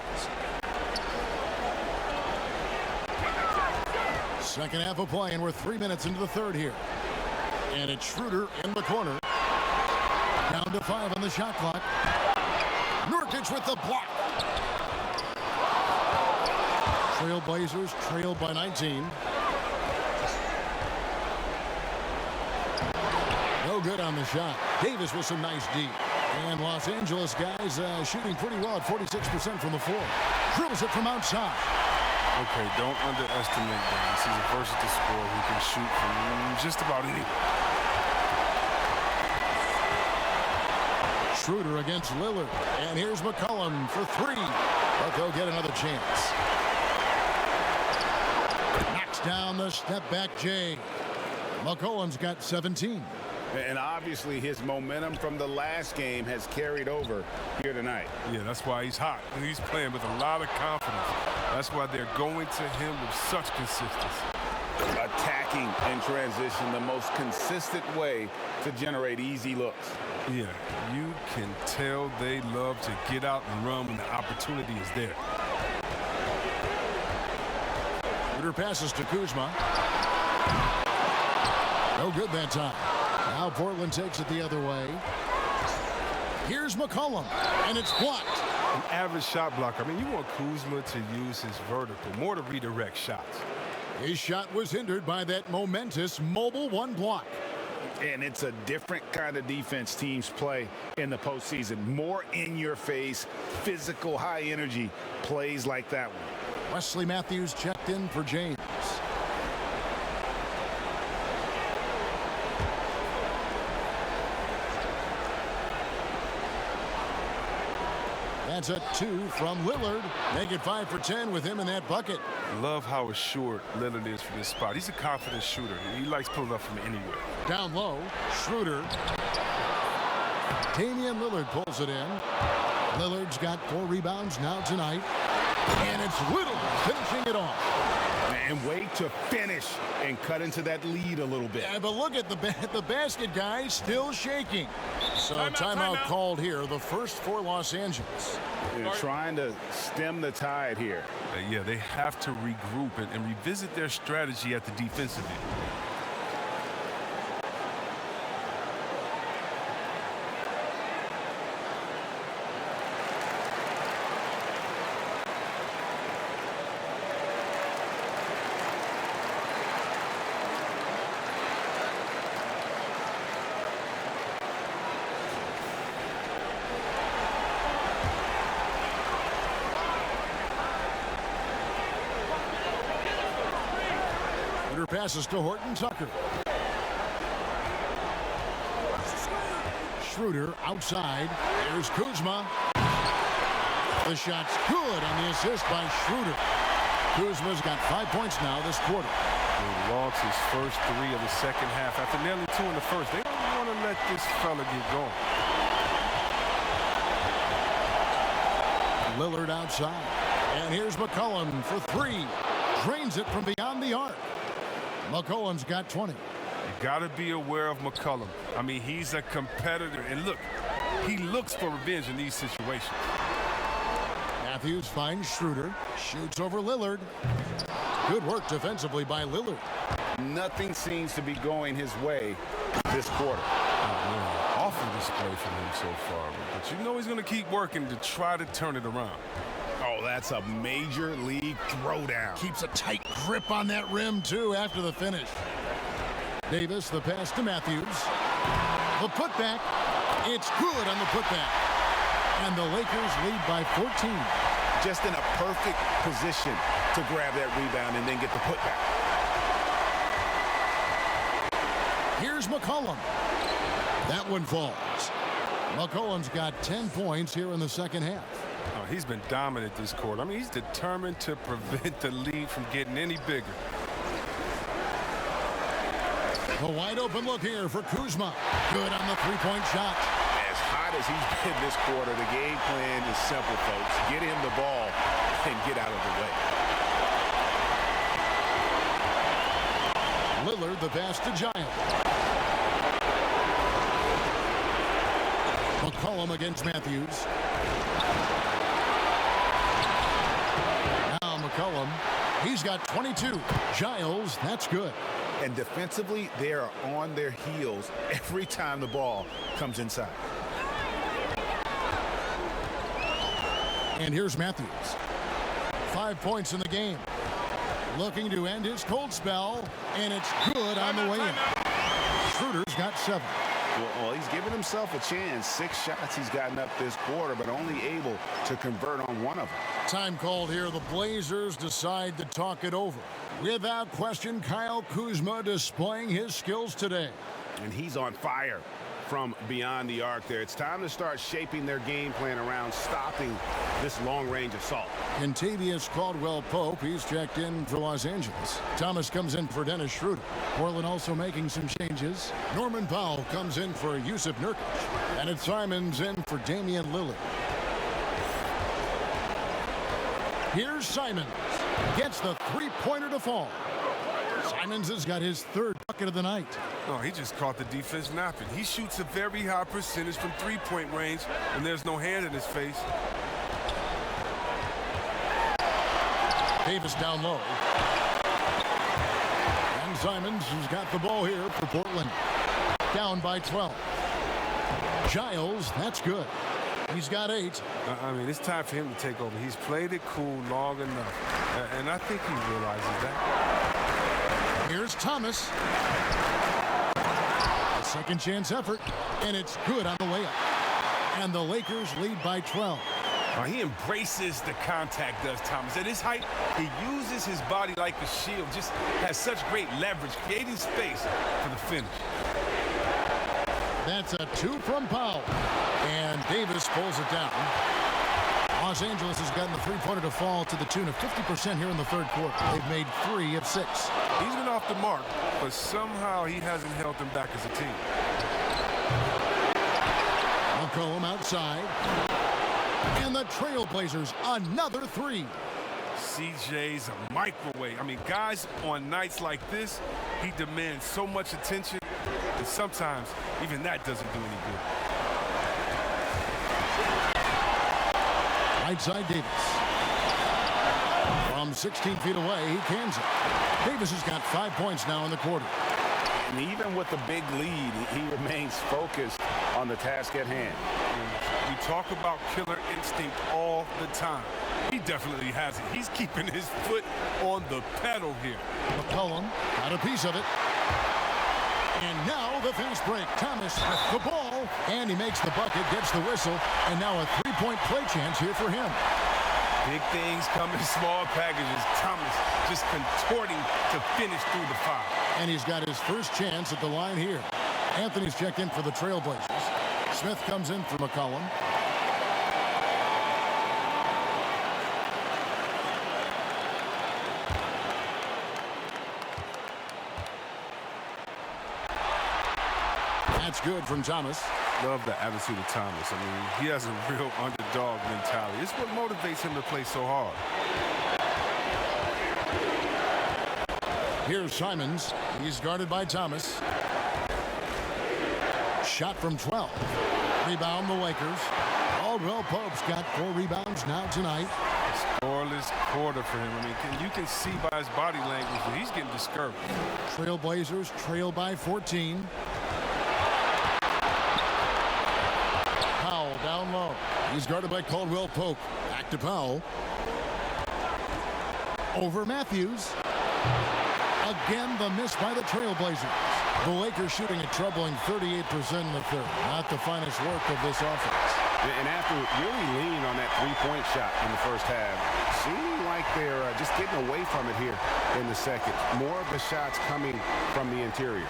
Second half of play, and we're 3 minutes into the third here. And it's Schroeder in the corner. Down to 5 on the shot clock. Nurkic with the block. Trailblazers trailed by 19. No good on the shot. Davis with some nice D. And Los Angeles guys shooting pretty well at 46% from the floor. Drills it from outside. Okay, don't underestimate Davis. He's a versatile scorer who can shoot from just about anywhere. Schroeder against Lillard. And here's McCollum for 3. But they'll get another chance. Knocks down the step-back J. McCollum's got 17. And obviously his momentum from the last game has carried over here tonight. Yeah, that's why he's hot. He's playing with a lot of confidence. That's why they're going to him with such consistency. Attacking in transition, the most consistent way to generate easy looks. Yeah, you can tell they love to get out and run when the opportunity is there. Schroeder passes to Kuzma. No good that time. Now Portland takes it the other way. Here's McCollum, and it's blocked. An average shot blocker. I mean, you want Kuzma to use his vertical, more to redirect shots. His shot was hindered by that momentous mobile 1 block. And it's a different kind of defense teams play in the postseason. More in-your-face, physical, high-energy plays like that one. Wesley Matthews checked in for James. That's a 2 from Lillard. Make it 5 for 10 with him in that bucket. Love how assured Lillard is for this spot. He's a confident shooter. He likes pulling up from anywhere. Down low, Schroeder. Damian Lillard pulls it in. Lillard's got 4 rebounds now tonight. And it's Little finishing it off. And wait to finish and cut into that lead a little bit. Yeah, but look at the basket, guys, still shaking. So timeout called here, the first for Los Angeles. They're trying to stem the tide here. Yeah, they have to regroup and revisit their strategy at the defensive end. Passes to Horton Tucker. Schroeder outside. There's Kuzma. The shot's good on the assist by Schroeder. Kuzma's got 5 points now this quarter. He lost his first 3 of the second half after nailing 2 in the first. They don't want to let this fella get going. Lillard outside. And here's McCollum for 3. Drains it from beyond the arc. McCollum's got 20. You got to be aware of McCollum. I mean, he's a competitor. And look, he looks for revenge in these situations. Matthews finds Schroeder. Shoots over Lillard. Good work defensively by Lillard. Nothing seems to be going his way this quarter. Awful display from him so far. But you know he's going to keep working to try to turn it around. Oh, that's a major league throwdown. Keeps a tight grip on that rim, too, after the finish. Davis, the pass to Matthews. The putback. It's good on the putback. And the Lakers lead by 14. Just in a perfect position to grab that rebound and then get the putback. Here's McCollum. That one falls. McCollum's got 10 points here in the second half. Oh, he's been dominant this quarter. I mean, he's determined to prevent the lead from getting any bigger. A wide open look here for Kuzma. Good on the three-point shot. As hot as he's been this quarter, the game plan is simple, folks. Get him the ball and get out of the way. Lillard, the pass to Giant. McCollum against Matthews. Now McCollum, he's got 22. Giles, that's good. And defensively, they are on their heels every time the ball comes inside. And here's Matthews. 5 points in the game. Looking to end his cold spell, and it's good on the way in. Schroeder's got 7. Well, he's given himself a chance. 6 shots he's gotten up this quarter, but only able to convert on 1 of them. Time called here. The Blazers decide to talk it over. Without question, Kyle Kuzma displaying his skills today. And he's on fire from beyond the arc there. It's time to start shaping their game plan around stopping this long-range assault. Kentavious Caldwell-Pope, he's checked in for Los Angeles. Thomas comes in for Dennis Schroeder. Portland also making some changes. Norman Powell comes in for Yusuf Nurkic. And it's Simons in for Damian Lillard. Here's Simons. Gets the three-pointer to fall. Simons has got his 3rd bucket of the night. No, he just caught the defense napping. He shoots a very high percentage from three-point range, and there's no hand in his face. Davis down low. And Simons has got the ball here for Portland. Down by 12. Giles, that's good. He's got 8. I mean, it's time for him to take over. He's played it cool long enough, and I think he realizes that. Here's Thomas. A second chance effort, and it's good on the way up. And the Lakers lead by 12. He embraces the contact, does Thomas. At his height, he uses his body like a shield, just has such great leverage, creating space for the finish. That's a 2 from Powell. And Davis pulls it down. Los Angeles has gotten the three-pointer to fall to the tune of 50% here in the third quarter. They've made 3 of 6. He's been off the mark, but somehow he hasn't held them back as a team. McCollum outside. And the Trailblazers, another 3. CJ's a microwave. I mean, guys on nights like this, he demands so much attention, and sometimes even that doesn't do any good. Right side Davis. From 16 feet away, he cans it. Davis has got 5 points now in the quarter. And even with the big lead, he remains focused on the task at hand. We talk about killer instinct all the time. He definitely has it. He's keeping his foot on the pedal here. McCollum got a piece of it. And now the fast break. Thomas with the ball, and he makes the bucket, gets the whistle, and now a three-point play chance here for him. Big things come in small packages. Thomas just contorting to finish through the foul. And he's got his first chance at the line here. Anthony's checked in for the Trailblazers. Smith comes in for McCollum. That's good from Thomas. Love the attitude of Thomas. I mean, he has a real underdog mentality. It's what motivates him to play so hard. Here's Simons. He's guarded by Thomas. Shot from 12. Rebound the Lakers. Caldwell Pope's got 4 rebounds now tonight. Scoreless quarter for him. I mean, you can see by his body language that he's getting discouraged. Trailblazers trail by 14. Powell down low. He's guarded by Caldwell Pope. Back to Powell. Over Matthews. Again, the miss by the Trailblazers. The Lakers shooting a troubling 38% in the third. Not the finest work of this offense. And after really leaning on that three-point shot in the first half, seeming like they're just getting away from it here in the second. More of the shots coming from the interior.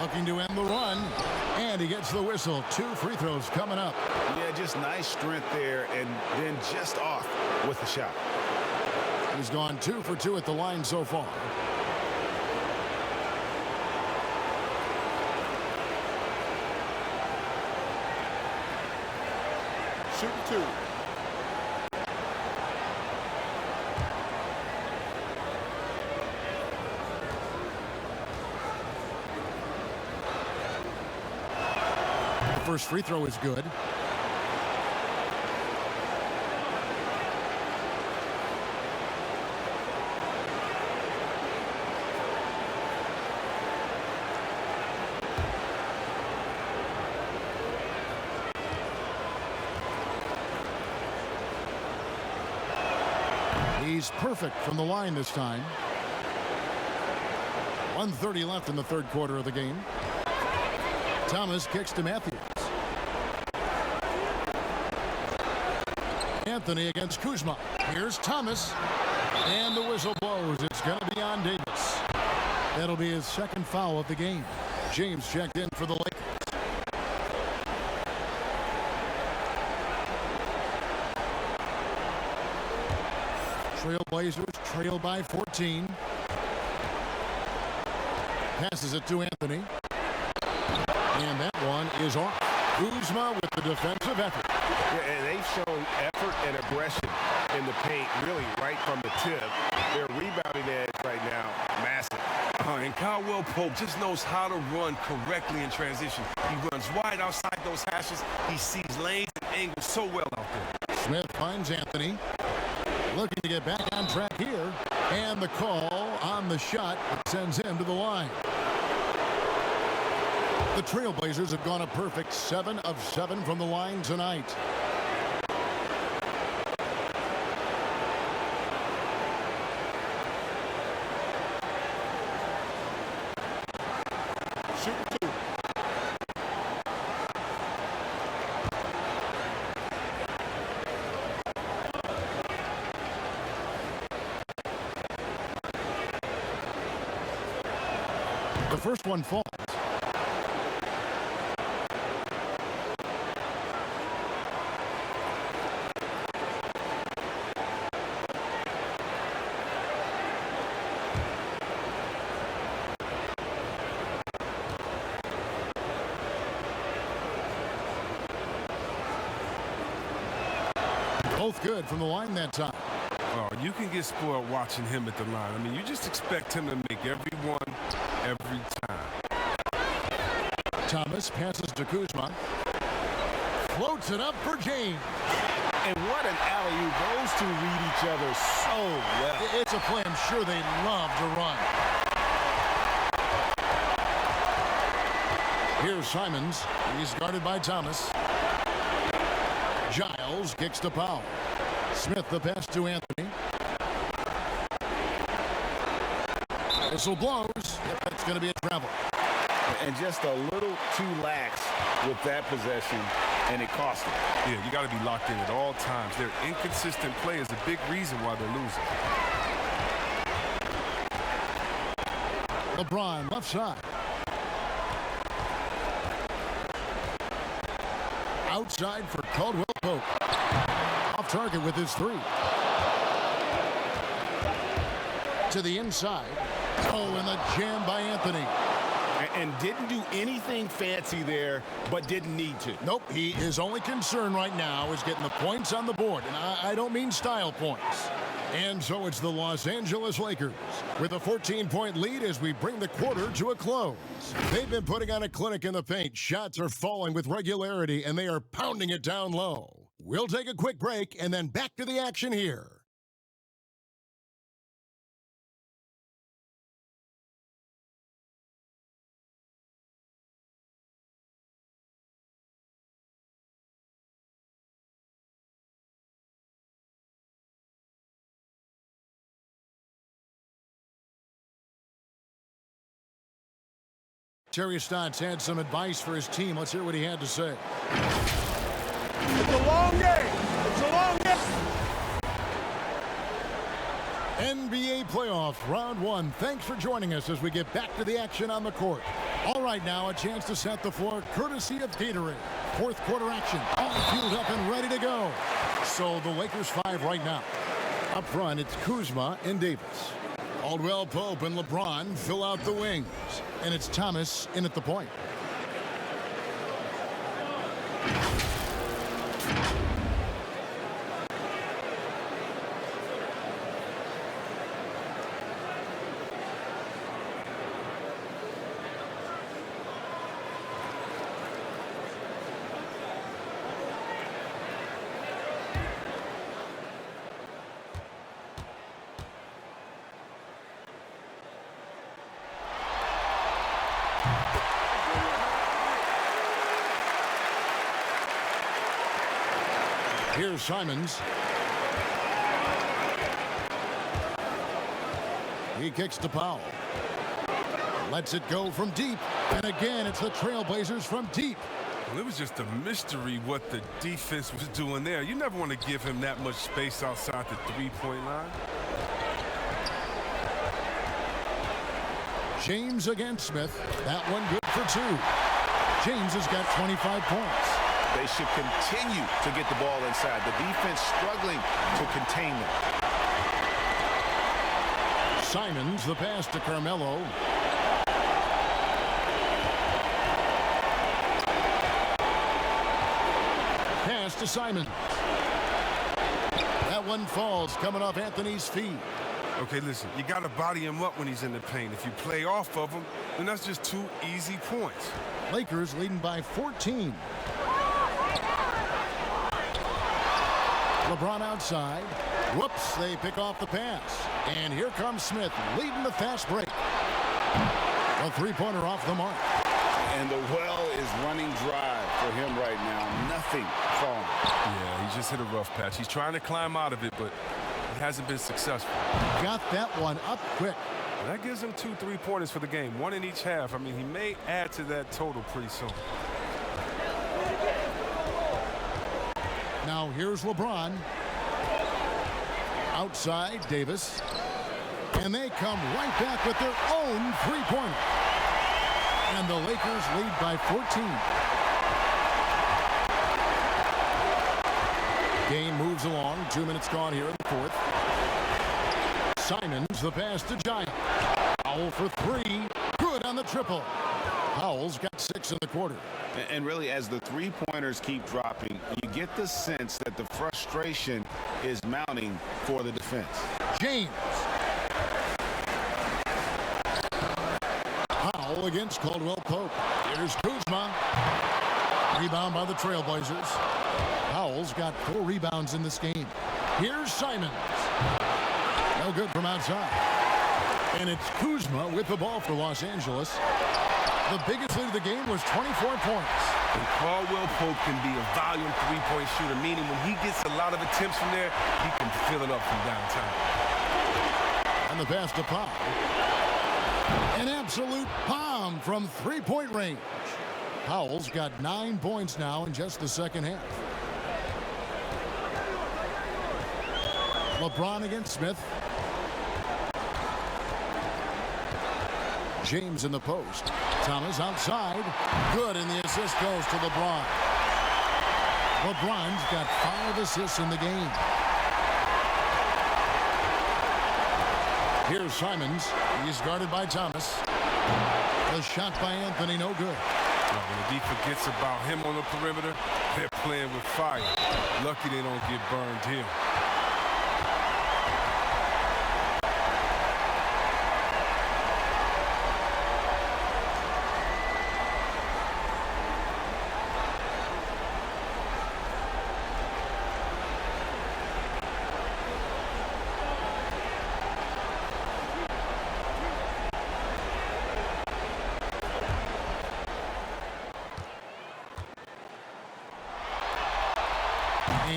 Looking to end the run, and he gets the whistle. 2 free throws coming up. Yeah, just nice strength there, and then just off with the shot. He's gone 2 for 2 at the line so far. Shooting 2. The first free throw is good. He's perfect from the line this time. 1:30 left in the third quarter of the game. Thomas kicks to Matthews. Anthony against Kuzma. Here's Thomas. And the whistle blows. It's going to be on Davis. That'll be his second foul of the game. James checked in for the Lakers. Trailblazers trail by 14. Passes it to Anthony. And that one is off. Kuzma with the defensive effort. Yeah, and they've shown effort and aggression in the paint, really right from the tip. Their rebounding edge right now, massive. And Caldwell Pope just knows how to run correctly in transition. He runs wide outside those hashes. He sees lanes and angles so well out there. Smith finds Anthony. Looking to get back on track here. And the call on the shot sends him to the line. The Trailblazers have gone a perfect 7 of 7 from the line tonight. Shooting 2. The first one falls. Both good from the line that time. Oh, you can get spoiled watching him at the line. I mean, you just expect him to make every one, every time. Thomas passes to Kuzma. Floats it up for James. And what an alley-oop. Those two read each other so well. It's a play I'm sure they love to run. Here's Simons. He's guarded by Thomas. Giles kicks to Powell. Smith the pass to Anthony. Whistle blows. Yep, that's going to be a travel. And just a little too lax with that possession, and it cost them. Yeah, you got to be locked in at all times. Their inconsistent play is a big reason why they're losing. LeBron left side. Outside for Caldwell Pope. Off target with his three. To the inside. Oh, and the jam by Anthony. And didn't do anything fancy there, but didn't need to. Nope, his only concern right now is getting the points on the board. And I don't mean style points. And so it's the Los Angeles Lakers with a 14-point lead as we bring the quarter to a close. They've been putting on a clinic in the paint. Shots are falling with regularity, and they are pounding it down low. We'll take a quick break and then back to the action here. Terry Stotts had some advice for his team. Let's hear what he had to say. It's a long game. It's a long game. NBA playoff round one. Thanks for joining us as we get back to the action on the court. All right, now a chance to set the floor courtesy of Gatorade. Fourth quarter action. All fueled up and ready to go. So the Lakers 5 right now. Up front, it's Kuzma and Davis. Caldwell Pope and LeBron fill out the wings. And it's Thomas in at the point. Here's Simons. He kicks to Powell. Lets it go from deep. And again, it's the Trailblazers from deep. Well, it was just a mystery what the defense was doing there. You never want to give him that much space outside the three-point line. James against Smith. That one good for two. James has got 25 points. They should continue to get the ball inside. The defense struggling to contain them. Simons, the pass to Carmelo. Pass to Simons. That one falls, coming off Anthony's feet. Okay, listen, you got to body him up when he's in the paint. If you play off of him, then that's just 2 easy points. Lakers leading by 14. LeBron outside. Whoops, they pick off the pass. And here comes Smith leading the fast break. A three-pointer off the mark. And the well is running dry for him right now. Nothing falling. Yeah, he just hit a rough patch. He's trying to climb out of it, but he hasn't been successful. Got that one up quick. And that gives him 2 3-pointers for the game, 1 in each half. I mean, he may add to that total pretty soon. Now here's LeBron. Outside, Davis. And they come right back with their own three-pointer. And the Lakers lead by 14. Game moves along. 2 minutes gone here in the fourth. Simons, the pass to Giles. Powell for 3. Good on the triple. Powell's got 6 in the quarter. And really, as the three-pointers keep dropping, you get the sense that the frustration is mounting for the defense. James. Foul against Caldwell Pope. Here's Kuzma. Rebound by the Trailblazers. Powell's got 4 rebounds in this game. Here's Simons. No good from outside. And it's Kuzma with the ball for Los Angeles. The biggest lead of the game was 24 points. And Caldwell Pope can be a volume three-point shooter, meaning when he gets a lot of attempts from there, he can fill it up from downtown. And the pass to Powell. An absolute bomb from three-point range. Powell's got 9 points now in just the second half. LeBron against Smith. James in the post. Thomas outside. Good, and the assist goes to LeBron. LeBron's got 5 assists in the game. Here's Simons. He's guarded by Thomas. The shot by Anthony, no good. When the defense forgets about him on the perimeter, they're playing with fire. Lucky they don't get burned here.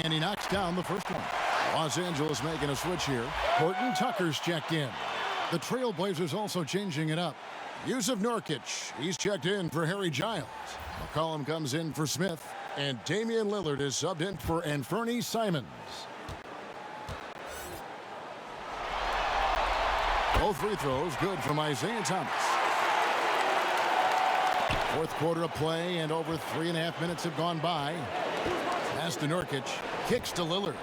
And he knocks down the first one. Los Angeles making a switch here. Horton Tucker's checked in. The Trailblazers also changing it up. Yusuf Nurkic, he's checked in for Harry Giles. McCollum comes in for Smith. And Damian Lillard is subbed in for Anthony Simons. Both free throws good from Isaiah Thomas. Fourth quarter of play, and over 3.5 minutes have gone by. Pass to Nurkic, kicks to Lillard.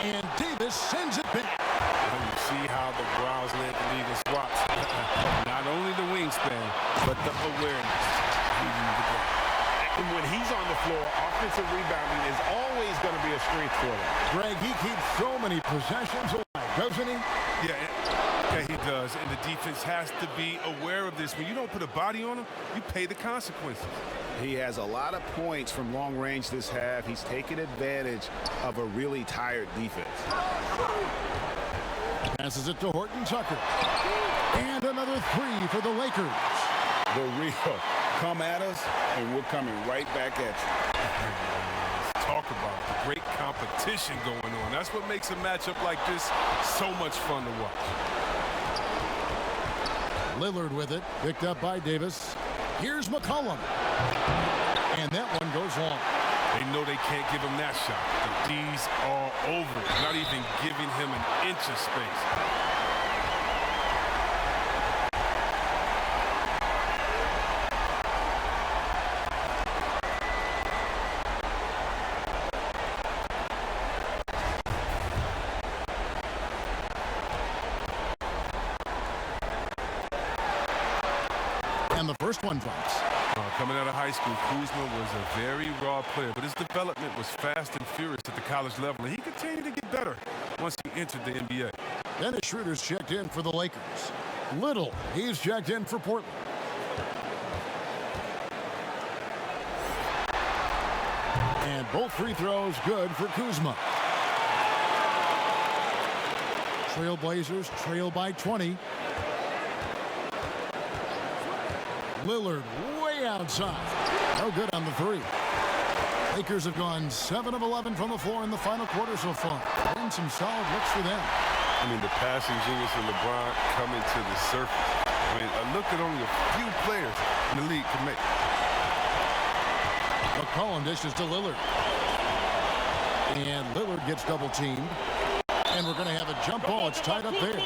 And Davis sends it back. You see how the Browns led the league in swats. Not only the wingspan, but the awareness. And when he's on the floor, offensive rebounding is always going to be a strength for him. Greg, he keeps so many possessions alive, doesn't he? Yeah, he does. And the defense has to be aware of this. When you don't put a body on him, you pay the consequences. He has a lot of points from long range this half. He's taken advantage of a really tired defense. Passes it to Horton Tucker. And another three for the Lakers. The real come at us, and we're coming right back at you. Talk about the great competition going on. That's what makes a matchup like this so much fun to watch. Lillard with it, picked up by Davis. Here's McCollum. And that one goes long. They know they can't give him that shot. The D's all over it, not even giving him an inch of space. And the first one drops. Coming out of high school, Kuzma was a very raw player, but his development was fast and furious at the college level, and he continued to get better once he entered the NBA. Dennis Schroeder's checked in for the Lakers. Little, he's checked in for Portland. And both free throws good for Kuzma. Trailblazers trail by 20. Lillard way outside. No good on the three. Lakers have gone 7 of 11 from the floor in the final quarter so far. And some solid looks for them. I mean, the passing genius of LeBron coming to the surface. I mean, a look that only a few players in the league can make. McCollum dishes to Lillard. And Lillard gets double teamed. And we're going to have a jump ball. It's tied up there.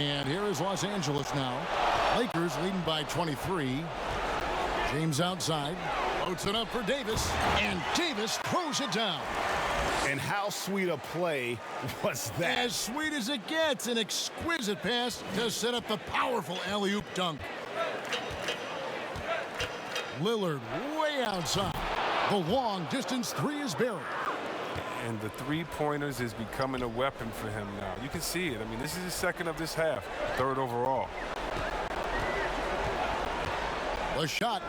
And here is Los Angeles now. Lakers leading by 23. James outside. Floats it up for Davis. And Davis throws it down. And how sweet a play was that? As sweet as it gets. An exquisite pass to set up the powerful alley-oop dunk. Lillard way outside. The long-distance three is buried. And the three-pointers is becoming a weapon for him now. You can see it. I mean, this is his second of this half, third overall. The shot.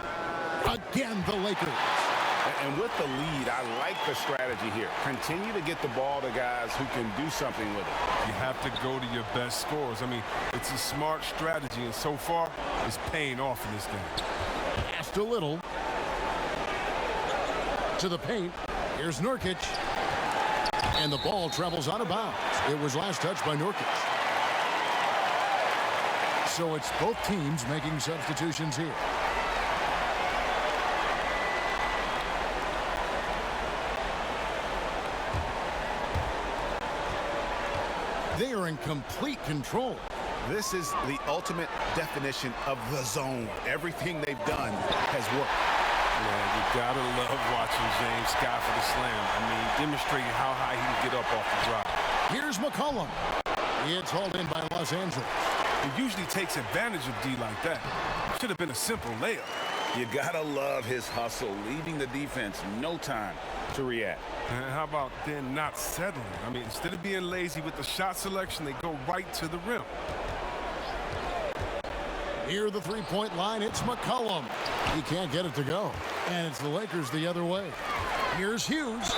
Again, the Lakers. And with the lead, I like the strategy here. Continue to get the ball to guys who can do something with it. You have to go to your best scorers. I mean, it's a smart strategy, and so far, it's paying off in this game. Passed a little. To the paint. Here's Nurkic. And the ball travels out of bounds. It was last touched by Nurkic. So it's both teams making substitutions here. They are in complete control. This is the ultimate definition of the zone. Everything they've done has worked. Yeah, you gotta love watching James Scott for the slam. I mean, demonstrating how high he can get up off the drop. Here's McCollum. It's hauled in by Los Angeles. He usually takes advantage of D like that. Should have been a simple layup. You gotta love his hustle, leaving the defense no time to react. And how about then not settling? I mean, instead of being lazy with the shot selection, they go right to the rim. Near the three-point line, it's McCollum. He can't get it to go. And it's the Lakers the other way. Here's Hughes.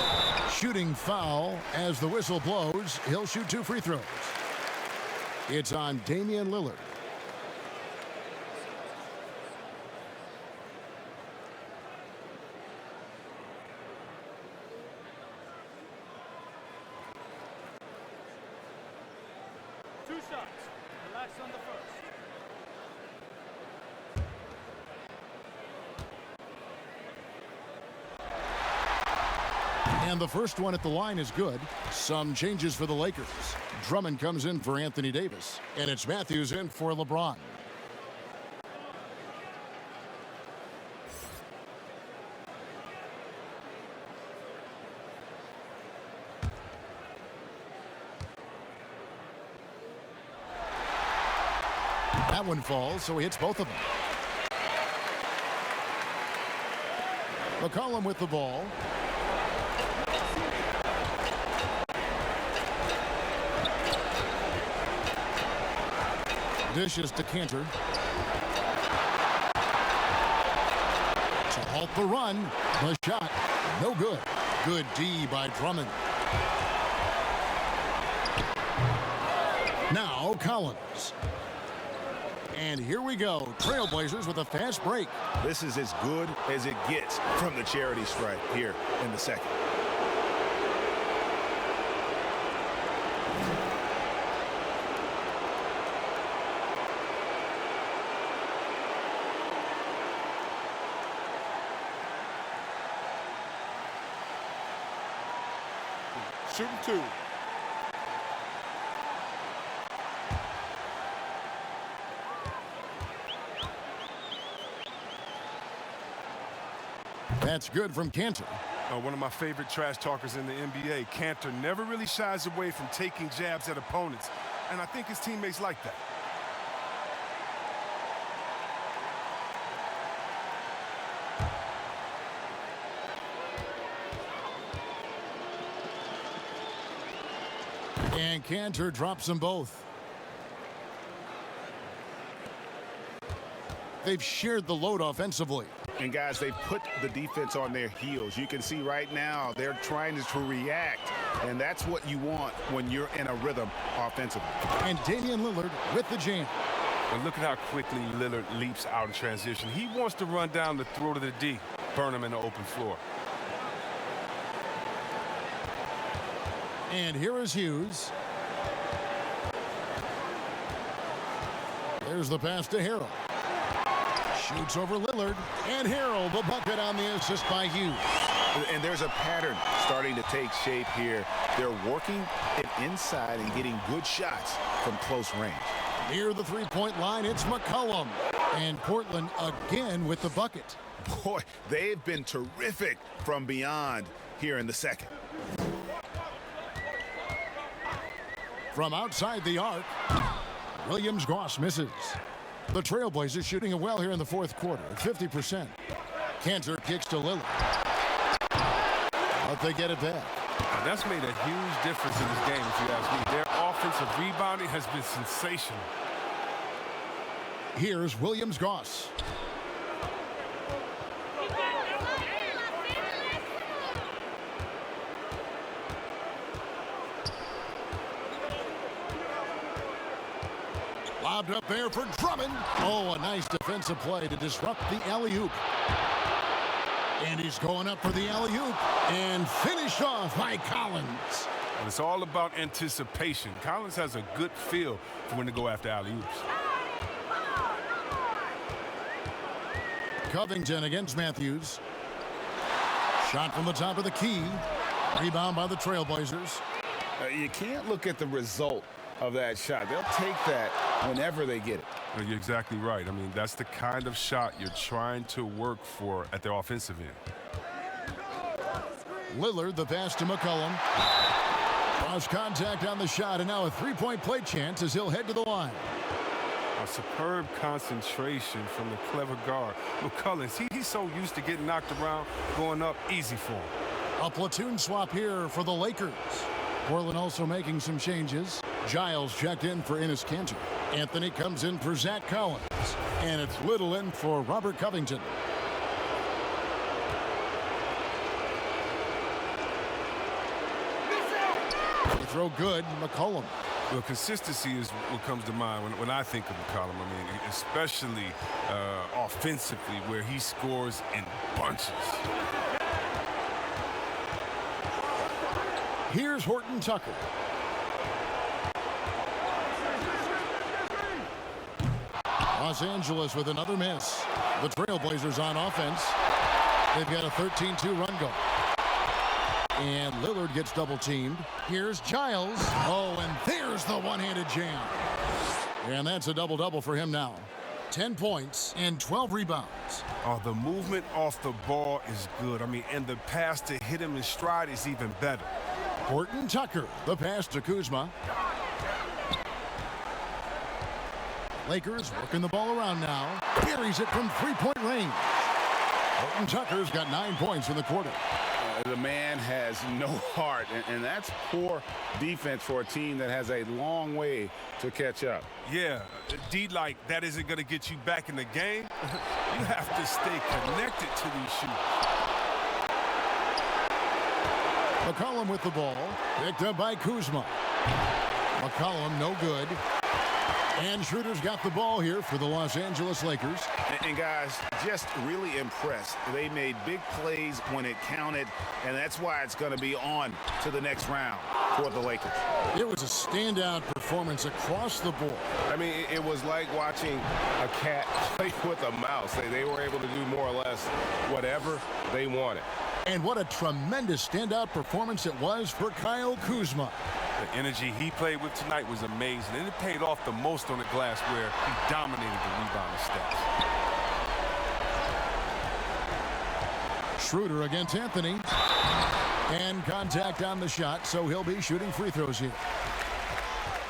Shooting foul as the whistle blows. He'll shoot 2 free throws. It's on Damian Lillard. Two shots. Relax on the first. And the first one at the line is good. Some changes for the Lakers. Drummond comes in for Anthony Davis. And it's Matthews in for LeBron. That one falls, so he hits both of them. McCollum with the ball. Dishes to Cantor. To halt the run. The shot. No good. Good D by Drummond. Now Collins. And here we go. Trailblazers with a fast break. This is as good as it gets from the charity stripe here in the second. Shooting 2. That's good from Cantor. One of my favorite trash talkers in the NBA. Cantor never really shies away from taking jabs at opponents, and I think his teammates like that. And Cantor drops them both. They've shared the load offensively. And guys, they've put the defense on their heels. You can see right now they're trying to react, and that's what you want when you're in a rhythm offensively. And Damian Lillard with the jam. And look at how quickly Lillard leaps out in transition. He wants to run down the throat of the D, burn him in the open floor. And here is Hughes. There's the pass to Harrell. Shoots over Lillard. And Harrell, the bucket on the assist by Hughes. And there's a pattern starting to take shape here. They're working it inside and getting good shots from close range. Near the three-point line, it's McCollum. And Portland again with the bucket. Boy, they've been terrific from beyond here in the second. From outside the arc, Williams-Goss misses. The Trailblazers shooting it well here in the fourth quarter at 50%. Cantor kicks to Lillard. But they get it back. That's made a huge difference in this game, if you ask me. Their offensive rebounding has been sensational. Here's Williams-Goss. Lobbed up there for Drummond. Oh, a nice defensive play to disrupt the alley-oop. And he's going up for the alley-oop and finished off by Collins. And it's all about anticipation. Collins has a good feel for when to go after alley-oops. Covington against Matthews. Shot from the top of the key. Rebound by the Trailblazers. You can't look at the result of that shot. They'll take that whenever they get it. You're exactly right. I mean, that's the kind of shot you're trying to work for at the offensive end. Lillard, the pass to McCollum. Cross contact on the shot, and now a three-point play chance as he'll head to the line. A superb concentration from the clever guard. McCollum, he's so used to getting knocked around, going up easy for him. A platoon swap here for the Lakers. Portland also making some changes. Giles checked in for Enes Kanter. Anthony comes in for Zach Collins. And it's Little in for Robert Covington. The throw good, McCollum. Well, consistency is what comes to mind when I think of McCollum. I mean, especially offensively, where he scores in bunches. Here's Horton Tucker. Los Angeles with another miss. The Trailblazers on offense. They've got a 13-2 run goal. And Lillard gets double-teamed. Here's Giles. Oh, and there's the one-handed jam. And that's a double-double for him now. 10 points and 12 rebounds. Oh, the movement off the ball is good. I mean, and the pass to hit him in stride is even better. Horton Tucker, the pass to Kuzma. Lakers working the ball around now. Carries it from three-point range. Horton Tucker's got 9 points in the quarter. The man has no heart, and that's poor defense for a team that has a long way to catch up. Yeah, D like that isn't going to get you back in the game. You have to stay connected to these shooters. McCollum with the ball. Picked up by Kuzma. McCollum no good. And Schroeder's got the ball here for the Los Angeles Lakers. And guys, just really impressed. They made big plays when it counted, and that's why it's going to be on to the next round for the Lakers. It was a standout performance across the board. I mean, it was like watching a cat play with a mouse. They were able to do more or less whatever they wanted. And what a tremendous standout performance it was for Kyle Kuzma. The energy he played with tonight was amazing, and it paid off the most on the glass where he dominated the rebounding stats. Schroeder against Anthony. And contact on the shot, so he'll be shooting free throws here.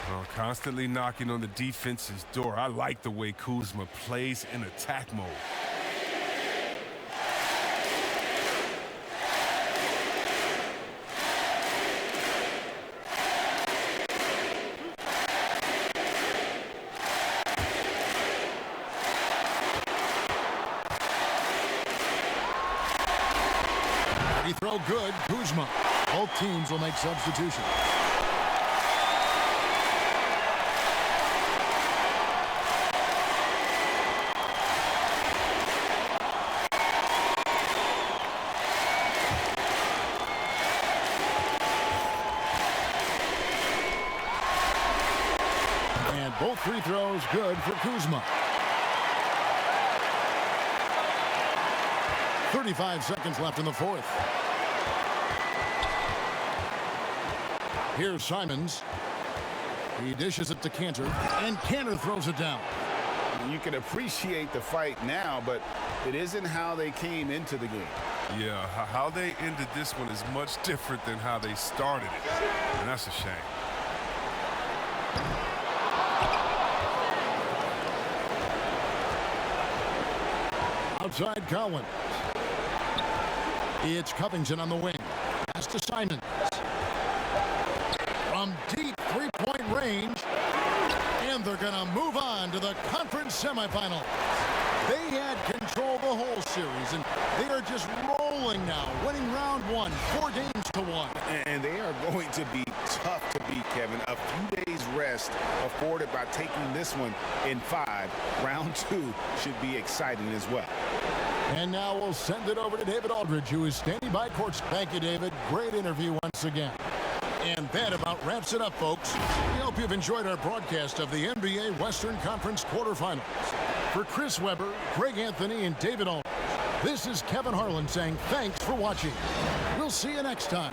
Well, constantly knocking on the defense's door. I like the way Kuzma plays in attack mode. Throw good, Kuzma. Both teams will make substitutions. And both free throws good for Kuzma. 35 seconds left in the fourth. Here's Simons. He dishes it to Kanter, and Kanter throws it down. You can appreciate the fight now, but it isn't how they came into the game. Yeah, how they ended this one is much different than how they started it, and that's a shame. Outside Collins. It's Covington on the wing. Pass to Simons. From deep three-point range. And they're going to move on to the conference semifinals. They had control the whole series, and they are just rolling now, winning round one, 4-1. And they are going to be tough to beat, Kevin. A few days rest afforded by taking this one in 5. Round 2 should be exciting as well. And now we'll send it over to David Aldridge, who is standing by court. Thank you, David. Great interview once again. And that about wraps it up, folks. We hope you've enjoyed our broadcast of the NBA Western Conference quarterfinals. For Chris Webber, Greg Anthony, and David Aldridge, this is Kevin Harlan saying thanks for watching. We'll see you next time.